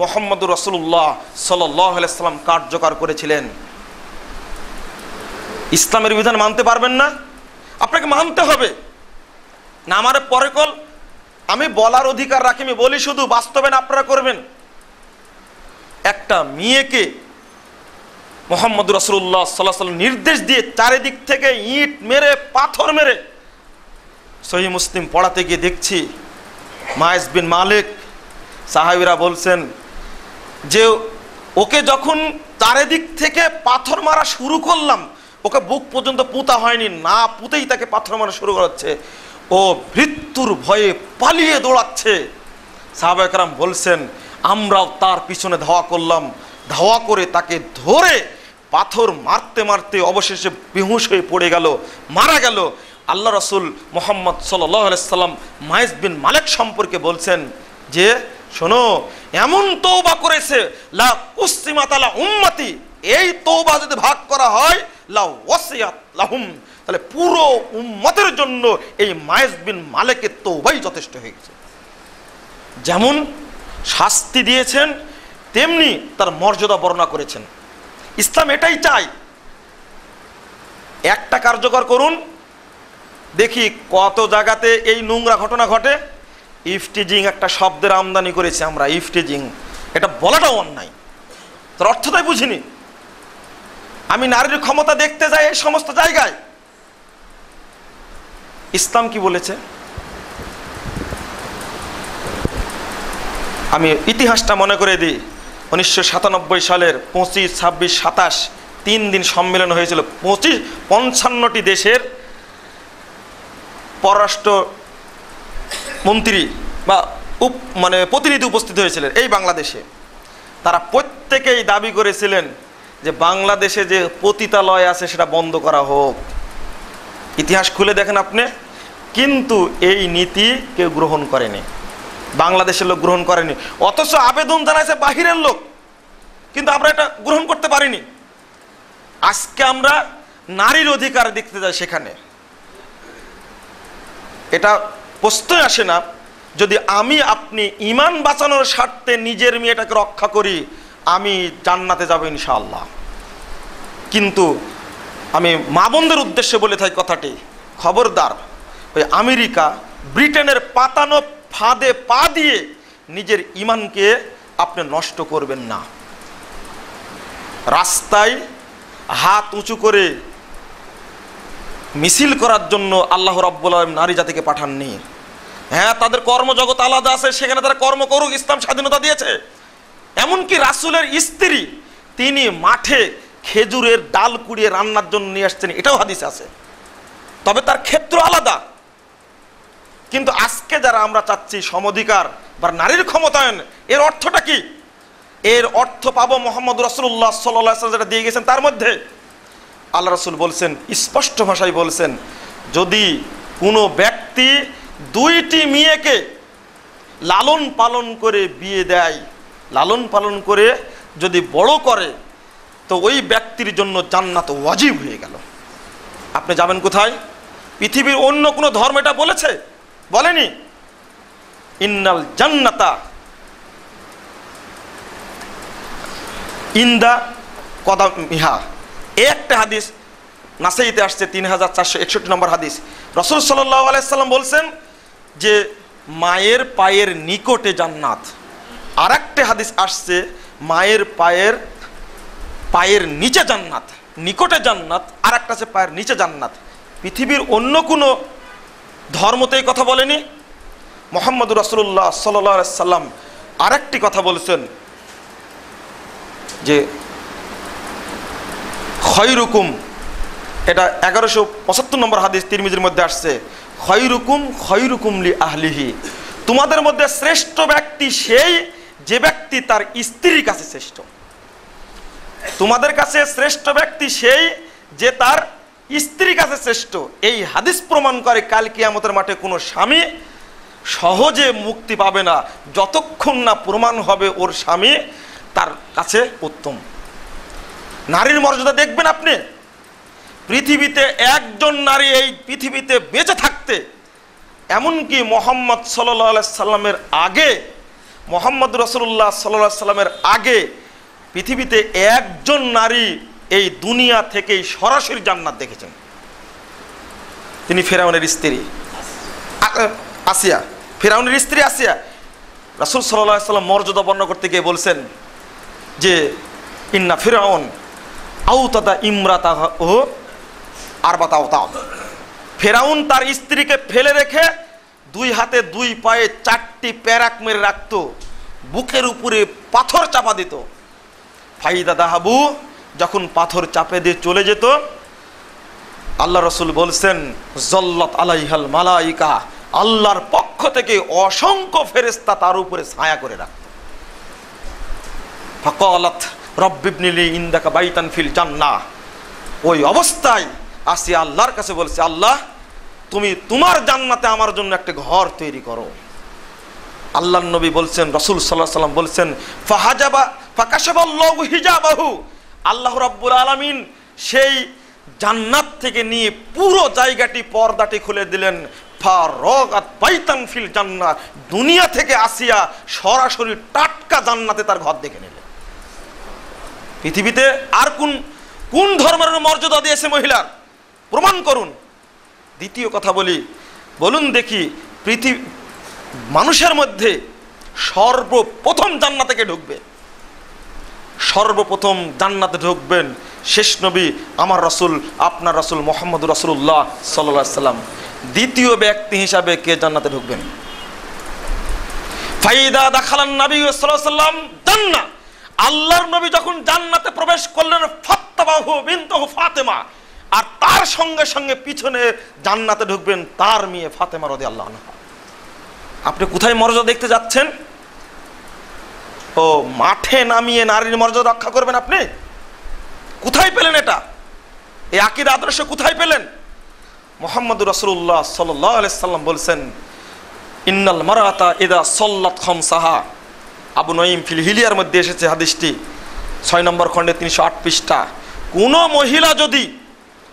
মুহাম্মদুর রাসূলুল্লাহ সাল্লাল্লাহু আলাইহি সাল্লাম কার্যকর করেছিলেন। ইসলামের বিধান মানতে পারবেন না, আপনাকে মানতে হবে না। আমার পরে কল আমি বলার অধিকার রাখি, আমি বলি শুধু, বাস্তবে না আপনারা করবেন। একটা মেয়েকে মুহাম্মদুর রাসূলুল্লাহ সাল্লাল্লাহু আলাইহি ওয়াসাল্লাম নির্দেশ দিয়ে চারিদিক থেকে ইট মেরে পাথর মেরে, সহিহ মুসলিম পড়াতে গিয়ে দেখছি মায়েস বিন মালিক সাহাবীরা বলছেন যে ওকে যখন চারিদিক থেকে পাথর মারা শুরু করলাম, ওকে বুক পর্যন্ত পুঁতা হয়নি, না পুঁতেই তাকে পাথর মারা শুরু করাচ্ছে, ও মৃত্যুর ভয়ে পালিয়ে দৌড়াচ্ছে। সাহাবা একরাম বলছেন আমরাও তার পিছনে ধাওয়া করলাম, ধাওয়া করে তাকে ধরে পাথর মারতে মারতে অবশেষে বেহুশ হয়ে পড়ে গেল, মারা গেল। আল্লাহ রাসূল মুহাম্মদ সাল্লাল্লাহু আলাইহি সাল্লাম মায়েস বিন মালিক সম্পর্কে বলছেন যে শোনো, এমন তওবা করেছে লা কুসিমাত আলা উম্মতি, এই তওবা যদি ভাগ করা হয় লা ওয়াসিয়াত লাহুম, তাহলে পুরো উম্মতের জন্য এই মায়েস বিন মালিকের তওবাই যথেষ্ট হয়ে গেছে। যেমন শাস্তি দিয়েছেন তেমনি তার মর্যাদা বর্ণনা করেছেন। ইসলাম এটাই চাই, একটা কার্যকর করুন। দেখি কত জায়গাতে এই নোংরা ঘটনা ঘটে। ইফটিজিং একটা শব্দের আমদানি করেছি আমরা, ইফটিজিং, এটা বলাটাও অন্যায়, তার অর্থটাই বুঝিনি। আমি নারীর ক্ষমতা দেখতে যাই এই সমস্ত জায়গায়, ইসলাম কি বলেছে? আমি ইতিহাসটা মনে করে দিই। 1997 সালের 25, 26, 27 3 দিন সম্মেলন হয়েছিল। 55টি দেশের পররাষ্ট্র মন্ত্রী বা প্রতিনিধি উপস্থিত হয়েছিলেন এই বাংলাদেশে। তারা প্রত্যেকেই দাবি করেছিলেন যে বাংলাদেশে যে পতিতালয় আছে সেটা বন্ধ করা হোক। ইতিহাস খুলে দেখেন আপনি, কিন্তু এই নীতি কেউ গ্রহণ করেনি, বাংলাদেশের লোক গ্রহণ করেনি। অথচ আবেদন জানাইছে বাহিরের লোক, কিন্তু আমরা এটা গ্রহণ করতে পারিনি। আজকে আমরা নারীর অধিকার দেখতে যাই, সেখানে এটা প্রশ্নই আসে না। যদি আমি আপনি ঈমান বাঁচানোর স্বার্থে নিজের মেয়েটাকে রক্ষা করি, আমি জান্নাতে যাব ইনশাআল্লাহ। কিন্তু আমি মা বোনদের উদ্দেশ্যে বলে থাকি কথাটি, খবরদার ওই আমেরিকা ব্রিটেনের পাতানো ফাঁদে পা দিয়ে নিজের ঈমানকে আপনি নষ্ট করবেন না। রাস্তায় হাত উঁচু করে মিছিল করার জন্য আল্লাহ রাব্বুল আলামিন নারী জাতিকে পাঠাননি। হ্যাঁ, তাদের কর্মজগৎ আলাদা আছে, সেখানে তারা কর্ম করুক, ইসলাম স্বাধীনতা দিয়েছে। এমনকি রাসূলের স্ত্রী তিনি মাঠে খেজুরের ডাল কুড়িয়ে রান্নার জন্য নিয়ে আসছেন, এটাও হাদিসে আছে, তবে তার ক্ষেত্র আলাদা। কিন্তু আজকে যারা আমরা চাচ্ছি সমঅধিকার বা নারীর ক্ষমতায়ন, এর অর্থটা কি? এর অর্থ পাবো মোহাম্মদ রাসূলুল্লাহ সাল্লাল্লাহু আলাইহি ওয়াসাল্লাম যেটা দিয়ে গেছেন তার মধ্যে। আল্লাহ রাসূল বলছেন, স্পষ্ট ভাষায় বলছেন, যদি কোনো ব্যক্তি দুইটি মেয়েকে লালন পালন করে বিয়ে দেয়, লালন পালন করে যদি বড় করে, তো ওই ব্যক্তির জন্য জান্নাত ওয়াজিব হয়ে গেল। আপনি যাবেন কোথায়? পৃথিবীর অন্য কোনো ধর্ম এটা বলেছে? বলেনি। ইন্নাল জান্নাতা ইন্দা কদামিহা, একটা হাদিস নাসাইতে আসছে 3461 নম্বর হাদিস। রাসূল সাল্লাল্লাহু আলাইহি সাল্লাম বলছেন যে মায়ের পায়ের নিকটে জান্নাত। আর একটা হাদিস আসছে মায়ের পায়ের নিচে জান্নাত, নিকটে জান্নাত, আর একটা আছে পায়ের নিচে জান্নাত। পৃথিবীর অন্য কোনো ধর্মতে এই কথা বলেনি। মুহাম্মদুর রাসূলুল্লাহ সাল্লাল্লাহু আলাইহি সাল্লাম আরেকটি কথা বলছেন যে খয়রুকুম, এটা 1175 নম্বর হাদিস তিরমিজির মধ্যে আসছে, খয়রুকুম লি আহলিহি, তোমাদের মধ্যে শ্রেষ্ঠ ব্যক্তি সেই যে ব্যক্তি তার স্ত্রীর কাছে শ্রেষ্ঠ। তোমাদের কাছে শ্রেষ্ঠ ব্যক্তি সেই যে তার স্ত্রীর কাছে শ্রেষ্ঠ। এই হাদিস প্রমাণ করে কাল কিয়ামতের মাঠে কোনো স্বামী সহজে মুক্তি পাবে না যতক্ষণ না প্রমাণ হবে ওর স্বামী তার কাছে উত্তম। নারীর মর্যাদা দেখবেন আপনি, পৃথিবীতে একজন নারী এই পৃথিবীতে বেঁচে থাকতে, এমনকি মুহাম্মদ সাল্লাল্লাহু আলাইহি সাল্লামের আগে, মুহাম্মদ রাসূলুল্লাহ সাল্লাল্লাহু আলাইহি সাল্লামের আগে পৃথিবীতে একজন নারী এই দুনিয়া থেকেই সরাসরি জান্নাত দেখেছেন। তিনি ফেরাউনের স্ত্রী আসিয়া, ফেরাউনের স্ত্রী আসিয়া। রাসূল সাল্লাল্লাহু আলাইহি সাল্লাম মর্যাদা বর্ণনা করতে গিয়ে বলছেন যে ইন্না ফিরাউন আউতাদা ইমরাতাহু আরবাতা আওতাদ, ফেরাউন তার স্ত্রীকে ফেলে রেখে দুই হাতে দুই পায়ে 4টি প্যারাক মেরে রাখত, বুকের উপরে পাথর চাপা দিত। ফাইদা দাহাবু, যখন পাথর চাপে দিয়ে চলে যেত, আল্লাহ রাসূল বলছেন জল্লাত আলাইহাল মালাইকা, আল্লাহর পক্ষ থেকে অসংখ্য ফেরেশতা তার উপরে ছায়া করে রাখত। ফাকালাত রব্বিবনিলি ইনদাকা বাইতান ফিল জান্নাহ, ওই অবস্থায় আসিয়া আল্লাহর কাছে বলছে, আল্লাহ তুমি তোমার জান্নাতে আমার জন্য একটা ঘর তৈরি করো। আল্লাহর নবী বলছেন, রাসূল সাল্লাল্লাহু আলাইহি ওয়াসাল্লাম বলছেন, ফাকাশাবাল্লাহু হিজাবাহু, আল্লাহ রাব্বুল আলামিন সেই জান্নাত থেকে নিয়ে পুরো জায়গাটি পর্দাটি খুলে দিলেন। ফারাগাত বাইতান ফিল জান্নাহ, দুনিয়া থেকে আসিয়া সরাসরি টাটকা জান্নাতে তার ঘর দেখে নিলেন। পৃথিবীতে আর কোন ধর্মের মর্যাদা দিয়েছে মহিলার? প্রমাণ করুন। দ্বিতীয় কথা বলুন দেখি, মানুষের মধ্যে সর্বপ্রথম জান্নাতে কে ঢুকবে? সর্বপ্রথম জান্নাতে ঢুকবেন শেষ নবী আমার রাসূল, আপনার রাসূল মুহাম্মদ রাসূলুল্লাহ সাল্লাল্লাহু আলাইহি সাল্লাম। দ্বিতীয় ব্যক্তি হিসাবে কে জান্নাতে ঢুকবেন? ফাইদা দাখালান নবী সাল্লাল্লাহু আলাইহি সাল্লাম জান্নাহ, আল্লাহর নবী যখন জান্নাতে প্রবেশ করলেন, ফাত্তাবাহু বিনতুহু ফাতেমা, আর তার সঙ্গে সঙ্গে পিছনে জান্নাতে ঢুকবেন তার মেয়ে ফাতেমা রাদিয়াল্লাহু আনহা। আপনি কোথায় মর্যাদা দেখতে যাচ্ছেন? ও মাঠে নামিয়ে নারীর মর্যাদা রক্ষা করবেন আপনি? কোথায় পেলেন এটা? এই আকীদা আদর্শ কোথায় পেলেন? মুহাম্মদুর রাসূলুল্লাহ সাল্লাল্লাহু আলাইহি সাল্লাম বলছেন, ইন্নাল মারআতা ইযা সাল্লাত খামসাহা, আবু নঈম ফিল হিলিয়ার মধ্যে এসেছে হাদিসটি 6 নম্বর খণ্ডে 308 পৃষ্ঠা। কোন মহিলা যদি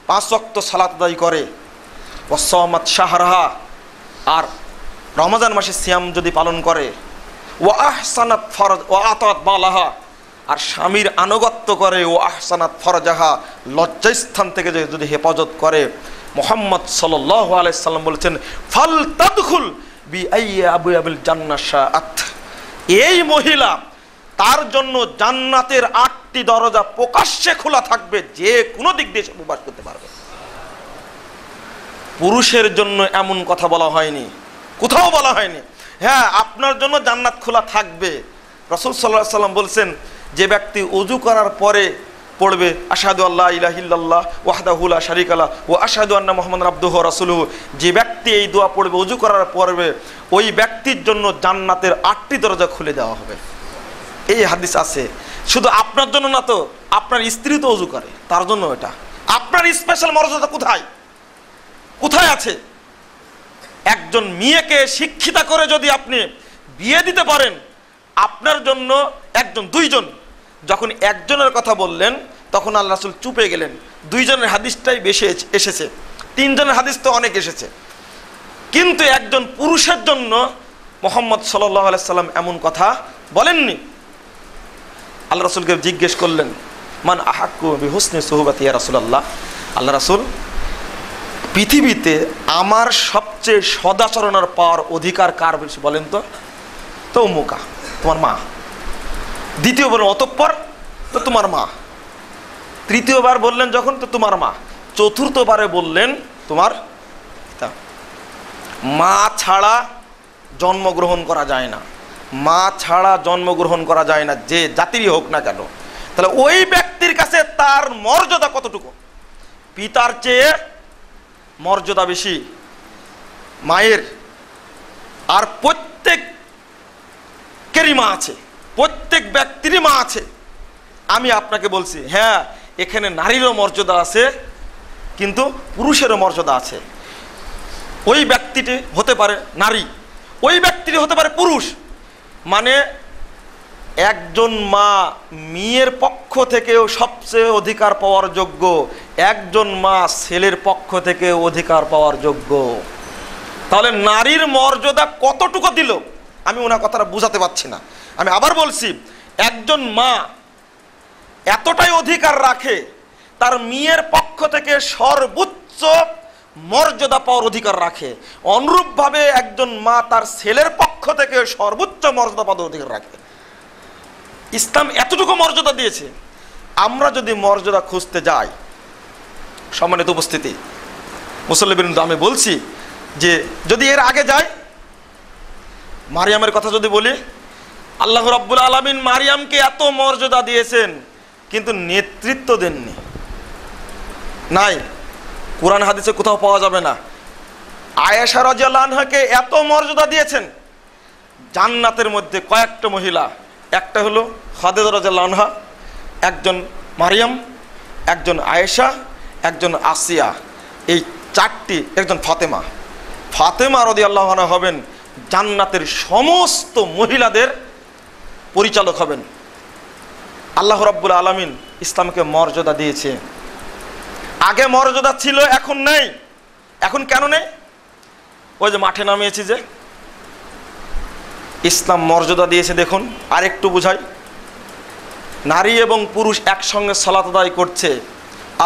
5 ওয়াক্ত সালাত আদায় করে, ওয়াসামাত শাহরাহা, আর রমজান মাসে সিয়াম যদি পালন করে, ওয়া আহসানাত ফরজ ওয়া আতাত বালাহা, আর স্বামীর আনুগত্য করে, ও আহসানাত ফরজাহা, লজ্জাস্থান থেকে যদি হেফাজত করে, মুহাম্মদ সাল্লাল্লাহু আলাইহি সাল্লাম বলেছেন, ফাল তাদখুল বিআইয়ি আবওয়াবিল জান্নাহ শাআত, এই মহিলা তার জন্য জান্নাতের 8টি দরজা প্রকাশ্যে খোলা থাকবে, যে কোনো দিক দিয়ে সে প্রবেশ করতে পারবে। পুরুষের জন্য এমন কথা বলা হয়নি। কোথাও বলা হয়নি হ্যাঁ আপনার জন্য জান্নাত খোলা থাকবে। রাসূল সাল্লাল্লাহু আলাইহি ওয়াসাল্লাম বলছেন, যে ব্যক্তি ওযু করার পরে পড়বে আশহাদু আল্লা ইলাহা ইল্লাল্লাহ ওয়াহদাহু লা শারীকা লাহু ওয়া আশহাদু আন্না মুহাম্মাদান আবদুহু ওয়া রাসূলুহু, যে ব্যক্তি এই দোয়া পড়বে ওযু করার পরে, ওই ব্যক্তির জন্য জান্নাতের 8টি দরজা খুলে দেওয়া হবে। এই হাদিস আছে। শুধু আপনার জন্য না, তো আপনার স্ত্রী তো ওযু করে, তার জন্য এটা। আপনার স্পেশাল মর্যাদা কোথায় কোথায় আছে? একজন মেয়েকে শিক্ষিতা করে যদি আপনি বিয়ে দিতে পারেন, আপনার জন্য একজন, দুইজন। যখন একজনের কথা বললেন তখন আল্লাহ রাসূল চুপে গেলেন। দুইজনের হাদিসটাই বেশি এসেছে, তিনজনের হাদিস তো অনেক এসেছে, কিন্তু একজন পুরুষের জন্য মুহাম্মদ সাল্লাল্লাহু আলাইহি সাল্লাম এমন কথা বলেননি। আল্লাহ রাসূলকে জিজ্ঞেস করলেন, মান আহাক্কু বিহুসনি সুহবাতি ইয়া রাসূলুল্লাহ, আল্লাহ রাসূল পৃথিবীতে আমার সবচেয়ে সদাচরণের পাওয়ার অধিকার কার বেশি বলেন তো? তো মুকা, তোমার মা। দ্বিতীয়বার অতঃপর তো তোমার মা। তৃতীয়বার বললেন যখন, তো তোমার মা। চতুর্থবারে বললেন তোমার পিতা। মা ছাড়া জন্মগ্রহণ করা যায় না, মা ছাড়া জন্মগ্রহণ করা যায় না, যে জাতিরই হোক না কেন। তাহলে ওই ব্যক্তির কাছে তার মর্যাদা কতটুকু? পিতার চেয়ে মর্যাদা বেশি মায়ের। আর প্রত্যেকেরই মা আছে, প্রত্যেক ব্যক্তিরই মা আছে। আমি আপনাকে বলছি, হ্যাঁ এখানে নারীরও মর্যাদা আছে, কিন্তু পুরুষেরও মর্যাদা আছে। ওই ব্যক্তিটি হতে পারে নারী, ওই ব্যক্তিটি হতে পারে পুরুষ। মানে একজন মা মেয়ের পক্ষ থেকেও সবচেয়ে অধিকার পাওয়ার যোগ্য, একজন মা ছেলের পক্ষ থেকে অধিকার পাওয়ার যোগ্য। তাহলে নারীর মর্যাদা কতটুকু দিল আমি ওনার কথাটা বুঝাতে পারছি না। আমি আবার বলছি, একজন মা এতটাই অধিকার রাখে, তার মেয়ের পক্ষ থেকে সর্বোচ্চ মর্যাদা পাওয়ার অধিকার রাখে। অনুরূপভাবে একজন মা তার ছেলের পক্ষ থেকে সর্বোচ্চ মর্যাদা পাওয়ার অধিকার রাখে। ইসলাম এতটুকু মর্যাদা দিয়েছে। আমরা যদি মর্যাদা খুঁজতে যাই, সম্মানিত উপস্থিতি মুসল্লিবৃন্দ, আমি বলছি যে যদি এর আগে যাই, মারিয়ামের কথা যদি বলি, আল্লাহ রাব্বুল আলামিন মারিয়ামকে এত মর্যাদা দিয়েছেন, কিন্তু নেতৃত্ব দেননি। নাই, কোরআন হাদিসে কোথাও পাওয়া যাবে না। আয়েশা রাদিয়াল্লাহু আনহাকে এত মর্যাদা দিয়েছেন। জান্নাতের মধ্যে কয়েকটা মহিলা, একটা হলো খাদিজা রাদিয়াল্লাহু আনহা, একজন মারিয়াম, একজন আয়েশা, একজন আসিয়া, এই চারটি, একজন ফাতেমা। ফাতেমা রাদিয়াল্লাহু আনহা হবেন জান্নাতের সমস্ত মহিলাদের পরিচালক হবেন। আল্লাহ রাব্বুল আলামিন ইসলামকে মর্যাদা দিয়েছে। আগে মর্যাদা ছিল, এখন নেই। এখন কেন নেই? ওই যে মাঠে নামিয়েছি, যে ইসলাম মর্যাদা দিয়েছে। দেখুন, আর একটু বুঝাই। নারী এবং পুরুষ একসঙ্গে সালাত আদায় করছে।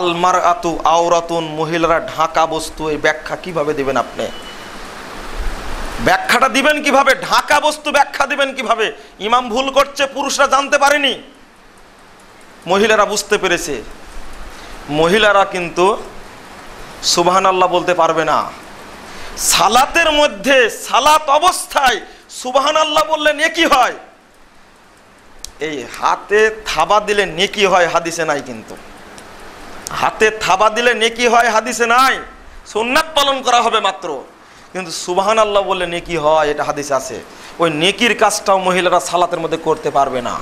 আল মারআতু আওরাতুন, মহিলারা ঢাকা বস্তু। এই ব্যাখ্যা কিভাবে দিবেন আপনি? ব্যাখ্যাটা দিবেন কিভাবে? ঢাকা বস্তু ব্যাখ্যা দিবেন কিভাবে? ইমাম ভুল করছে, পুরুষরা জানতে পারেনি, মহিলারা বুঝতে পেরেছে। মহিলারা কিন্তু সুবহানাল্লাহ বলতে পারবে না। সালাতের মধ্যে, সালাত অবস্থায় সুবহানাল্লাহ বললে নেকি হয়। এই হাতে থাবা দিলে নেকি হয়, হাদিসে নাই। কিন্তু হাতে থাবা দিলে নেকি হয়, হাদিসে নাই। সুন্নাত পালন করা হবে মাত্র, কিন্তু সুবহানাল্লাহ বললে নেকি হয়, এটা হাদিসে আছে। ওই নেকির কাজটাও মহিলারা সালাতের মধ্যে করতে পারবে না।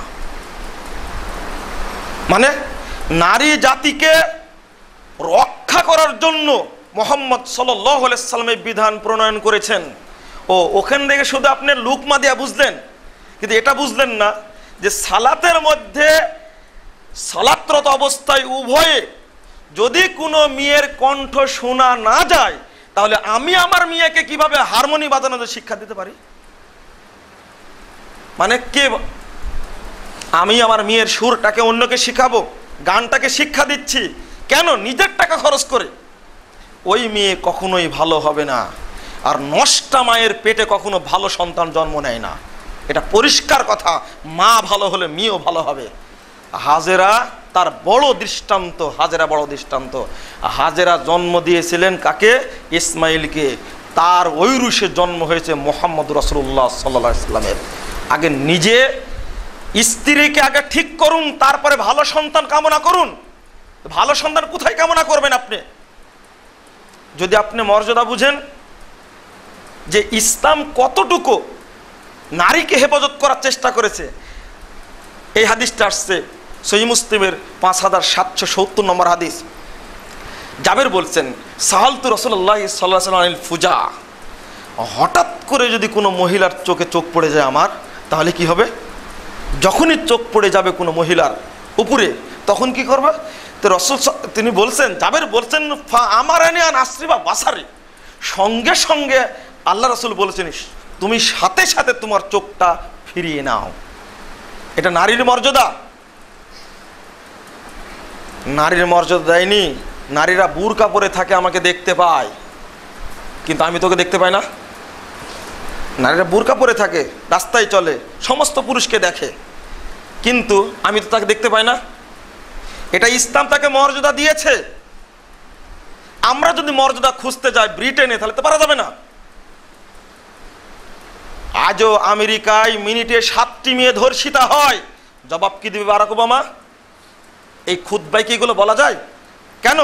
মানে নারী জাতিকে রক্ষা করার জন্য মুহাম্মদ সাল্লাল্লাহু আলাইহি সাল্লাম বিধান প্রণয়ন করেছেন। ওখান থেকে শুধু আপনি লুকমা দিয়া বুঝলেন, কিন্তু এটা বুঝলেন না যে সালাতের মধ্যে, সালাতরত অবস্থায় উভয়ে যদি কোনো মেয়ের কণ্ঠ শোনা না যায়, তাহলে আমি আমার মেয়েকে কিভাবে হারমোনি বাজানোর শিক্ষা দিতে পারি? মানে কে? আমি আমার মেয়ের সুরটাকে অন্যকে শিখাবো, গানটাকে শিক্ষা দিচ্ছি কেন? নিজের টাকা খরচ করে। ওই মেয়ে কখনোই ভালো হবে না। আর নষ্টা মায়ের পেটে কখনো ভালো সন্তান জন্ম নেয় না, এটা পরিষ্কার কথা। মা ভালো হলে মেয়েও ভালো হবে। হাজেরা তার বড় দৃষ্টান্ত, হাজেরা বড় দৃষ্টান্ত। হাজেরা জন্ম দিয়েছিলেন কাকে? ইসমাইলকে। তার ঐরুষে জন্ম হয়েছে মুহাম্মদ রাসূলুল্লাহ সাল্লাল্লাহু আলাইহি সাল্লামের। আগে নিজে স্ত্রীকে আগে ঠিক করুন, তারপরে ভালো সন্তান কামনা করুন। ভালো সন্তান কোথায় কামনা করবেন আপনি? যদি আপনি মর্যাদা বুঝেন যে ইসলাম কতটুকু নারীকে হেফাজত করার চেষ্টা করেছে, এই হাদিসটা আসছে সহিহ মুসলিমের 5770 নম্বর হাদিস। জাবের বলছেন, সাহালতু রাসূলুল্লাহ সাল্লাল্লাহু আলাইহি ওয়াসাল্লাম ফুজা, হঠাৎ করে যদি কোনো মহিলার চোখে চোখ পড়ে যায় আমার, তাহলে কি হবে? যখনই চোখ পড়ে যাবে কোনো মহিলার উপরে, তখন কি করবে? তো রাসূল তিনি বলছেন, জাবের বলছেন, ফা আমারানি আন আসরিবা বাসারি, সঙ্গে সঙ্গে আল্লাহ রাসূল বলেছেন তুমি সাথে সাথে তোমার চোখটা ফিরিয়ে নাও। এটা নারীর মর্যাদা? নারীর মর্যাদা দেয়নি। নারীরা বুরকা পরে থাকে, আমাকে দেখতে পায়, কিন্তু আমি তোকে দেখতে পাই না। নারীরা বুরকা পরে থাকে, রাস্তায় চলে, সমস্ত পুরুষকে দেখে, কিন্তু আমি তো তাকে দেখতে পাই না। এটা ইসলাম তাকে মর্যাদা দিয়েছে। আমরা যদি মর্যাদা খুঁজতে যাই ব্রিটেনে, তাহলে তো পারা যাবে না। আজও আমেরিকায় মিনিটে 7টি মেয়ে ধর্ষিতা হয়। জবাব কি দিবে বারাক ওবামা? এই খুতবায় কি এগুলো বলা যায়? কেন?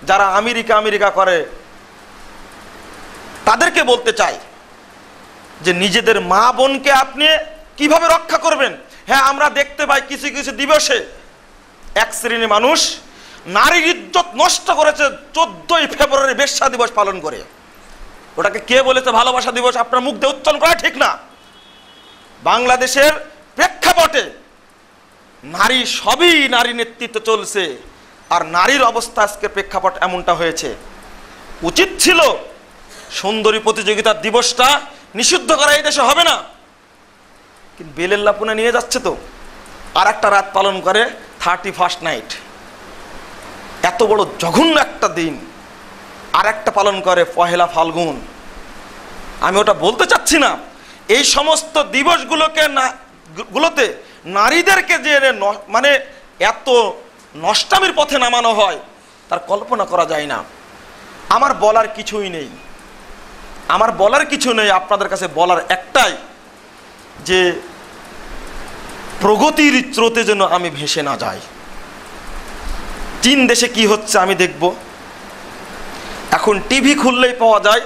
যারা আমেরিকা করে তাদেরকে বলতে চাই যে নিজেদের মা বোনকে আপনি কিভাবে রক্ষা করবেন। হ্যাঁ, আমরা দেখতে পাই কিছু কিছু দিবসে এক শ্রেণীর মানুষ নারীর ইজ্জত নষ্ট করেছে 14ই ফেব্রুয়ারি বেশ্যা দিবস পালন করে। ওটাকে কে বলেছে ভালোবাসা দিবস? আপনার মুখ দিয়ে উচ্চারণ করা ঠিক না। বাংলাদেশের প্রেক্ষাপটে নারী, সবই নারী নেতৃত্ব চলছে, আর নারীর অবস্থা আজকে প্রেক্ষাপট এমনটা হয়েছে। উচিত ছিল সুন্দরী প্রতিযোগিতার দিবসটা নিষিদ্ধ করা এই দেশে হবে না, কিন্তু বেলেল্লাপুনে নিয়ে যাচ্ছে তো। আর একটা রাত পালন করে 31st নাইট, এত বড় জঘন্য একটা দিন। আর একটা পালন করে 1 ফাল্গুন। আমি ওটা বলতে চাচ্ছি না। এই সমস্ত দিবসগুলোকে গুলোতে নারীদেরকে যে মানে এত নষ্টামির পথে নামানো হয়, তার কল্পনা করা যায় না। আমার বলার কিছুই নেই, আমার বলার কিছু নেই। আপনাদের কাছে বলার একটাই, যে প্রগতির স্রোতে যেন আমি ভেসে না যাই। 3 দেশে কি হচ্ছে আমি দেখব। এখন টিভি খুললেই পাওয়া যায়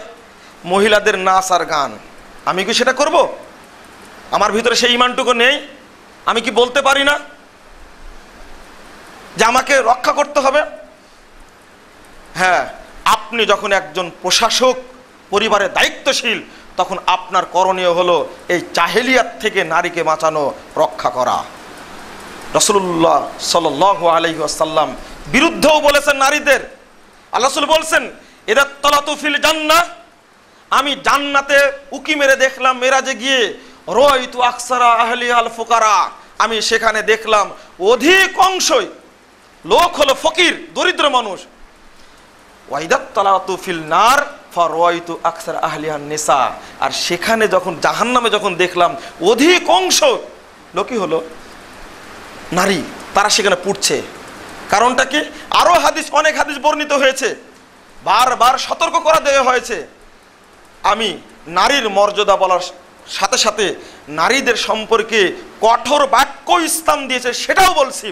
মহিলাদের নাচ আর গান। আমি কি সেটা করব? আমার ভিতরে সেই ইমানটুকু নেই? আমি কি বলতে পারি না যে আমাকে রক্ষা করতে হবে? হ্যাঁ, আপনি যখন একজন প্রশাসক, পরিবারের দায়িত্বশীল, তখন আপনার করণীয় হলো এই জাহেলিয়াত থেকে নারীকে বাঁচানো, রক্ষা করা। রাসূলুল্লাহ সাল্লাল্লাহু আলাইহি ওয়াসাল্লাম বিরুদ্ধেও বলেছেন নারীদের। আল্লাহ রাসূল বলছেন, ইদা তালাতু ফিল জান্নাহ, আমি জান্নাতে উকি মেরে দেখলাম মেরাজে গিয়ে, রাআইতু আকসারা আহলি আল ফুকারা, আমি সেখানে দেখলাম অধিকাংশই লোক হলো ফকির, দরিদ্র মানুষ। ওয়াইদা তালাতু ফিল নার ফারাআইতু আকসারা আহলিহান নিসা, আর সেখানে যখন জাহান্নামে যখন দেখলাম অধিকাংশ লোকই হলো নারী, তারা সেখানে পুড়ছে। কারণটা কি? আরো হাদিস, অনেক হাদিস বর্ণিত হয়েছে, বারবার সতর্ক করা দেওয়া হয়েছে। আমি নারীর মর্যাদা বলার সাথে সাথে নারীদের সম্পর্কে কঠোর বাক্য ইসলাম দিয়েছে সেটাও বলছি।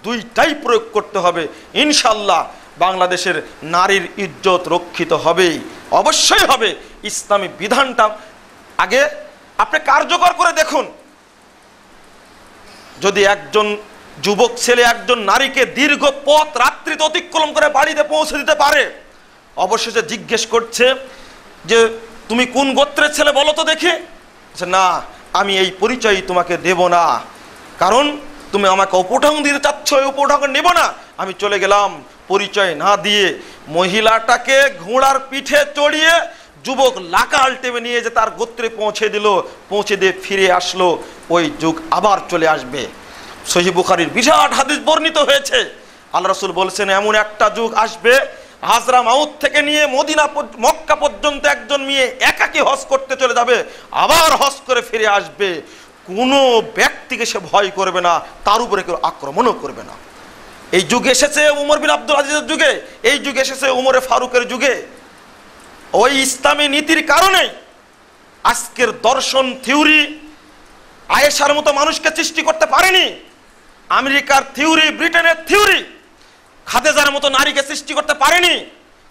দুইটাই প্রয়োগ করতে হবে। ইনশাআল্লাহ বাংলাদেশের নারীর ইজ্জত রক্ষিত হবেই, অবশ্যই হবে। ইসলামী বিধানটা আগে আপনি কার্যকর করে দেখুন। যদি একজন যুবক ছেলে একজন নারীকে দীর্ঘ পথ রাত্রিতে অতিক্রম করে বাড়িতে পৌঁছে দিতে পারে, অবশেষে জিজ্ঞেস করছে যে তুমি কোন গোত্রের ছেলে বলো তো দেখি। না, আমি এই পরিচয় তোমাকে দেব না, কারণ তুমি আমাকে উপঢং দিতে চাচ্ছ, এই উপঢং নেব না। আমি চলে গেলাম পরিচয় না দিয়ে। মহিলাটাকে ঘোড়ার পিঠে চড়িয়ে যুবক লাকাল টেনে নিয়ে যে তার গোত্রে পৌঁছে দিল, পৌঁছে দিয়ে ফিরে আসলো। ওই যুগ আবার চলে আসবে। সহিহ বুখারীর বিরাট হাদিস বর্ণিত হয়েছে। আল্লাহ রাসূল বলেছেন, এমন একটা যুগ আসবে, হাজরা মাউত থেকে নিয়ে মক্কা পর্যন্ত একজন মেয়ে একাকী হজ করতে চলে যাবে, আবার হজ করে ফিরে আসবে। কোনো ব্যক্তিকে সে ভয় করবে না, তার উপরে কেউ আক্রমণও করবে না। এই যুগ এসেছে উমর বিন আব্দুল আজিজের যুগে, এই যুগ এসেছে উমরে ফারুকের যুগে। ওই ইসলামী নীতির কারণে আজকের দর্শন থিওরি আয়েশার মতো মানুষকে সৃষ্টি করতে পারেনি, আমেরিকার থিওরি, ব্রিটেনের থিওরি খাদেজার মতো নারীকে সৃষ্টি করতে পারেনি,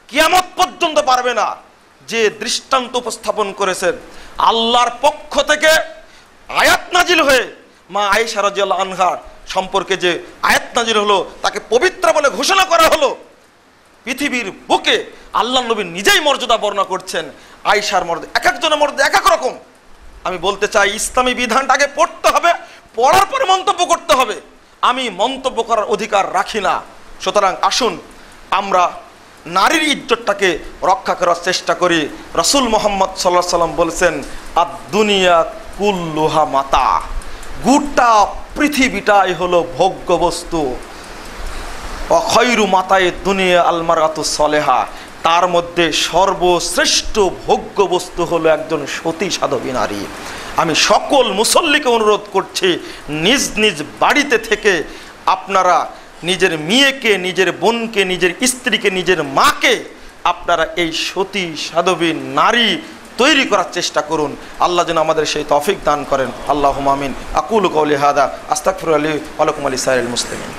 কিয়ামত পর্যন্ত পারবে না। যে দৃষ্টান্ত উপস্থাপন করেছেন আল্লাহর পক্ষ থেকে আয়াত নাজিল হয়ে মা আয়েশা রাদিয়াল্লাহু আনহা সম্পর্কে যে আয়াত নাজিল হলো, তাকে পবিত্র বলে ঘোষণা করা হলো, পৃথিবীর বুকে আল্লাহ নবী নিজেই মর্যাদা বর্ণনা করছেন। আয়েশার মর্যাদা এক একজনের মর্যাদা এক এক রকম। আমি বলতে চাই ইসলামী বিধানটাকে পড়তে হবে, পড়ার পরে মন্তব্য করতে হবে। আমি মন্তব্য করার অধিকার রাখি না। সুতরাং আসুন আমরা নারীর ইজ্জতটাকে রক্ষা করার চেষ্টা করি। রাসূল মুহাম্মদ সাল্লাল্লাহু আলাইহি সাল্লাম বলেছেন, আদ দুনিয়া কুল্লুহা মাতা, গোটা পৃথিবীটাই হলো ভোগ্য বস্তু। অখয়রু মাতায়ে দুনিয়া আল মারাতু সলেহা, তার মধ্যে সর্বশ্রেষ্ঠ ভোগ্য বস্তু হলো একজন সতী সাধবী নারী। আমি সকল মুসল্লিকে অনুরোধ করছি, নিজ নিজ বাড়িতে থেকে আপনারা নিজের মেয়েকে, নিজের বোনকে, নিজের স্ত্রীকে, নিজের মাকে আপনারা এই সতী সাধবী নারী তৈরি করার চেষ্টা করুন। আল্লাহ যেন আমাদের সেই তৌফিক দান করেন। আল্লাহুম্মা আমিন। আকুলু কওলি হাদা আস্তাগফিরুল্লাহ ওয়া লাকুম ওয়া লিসাইরিল মুসলিমিন।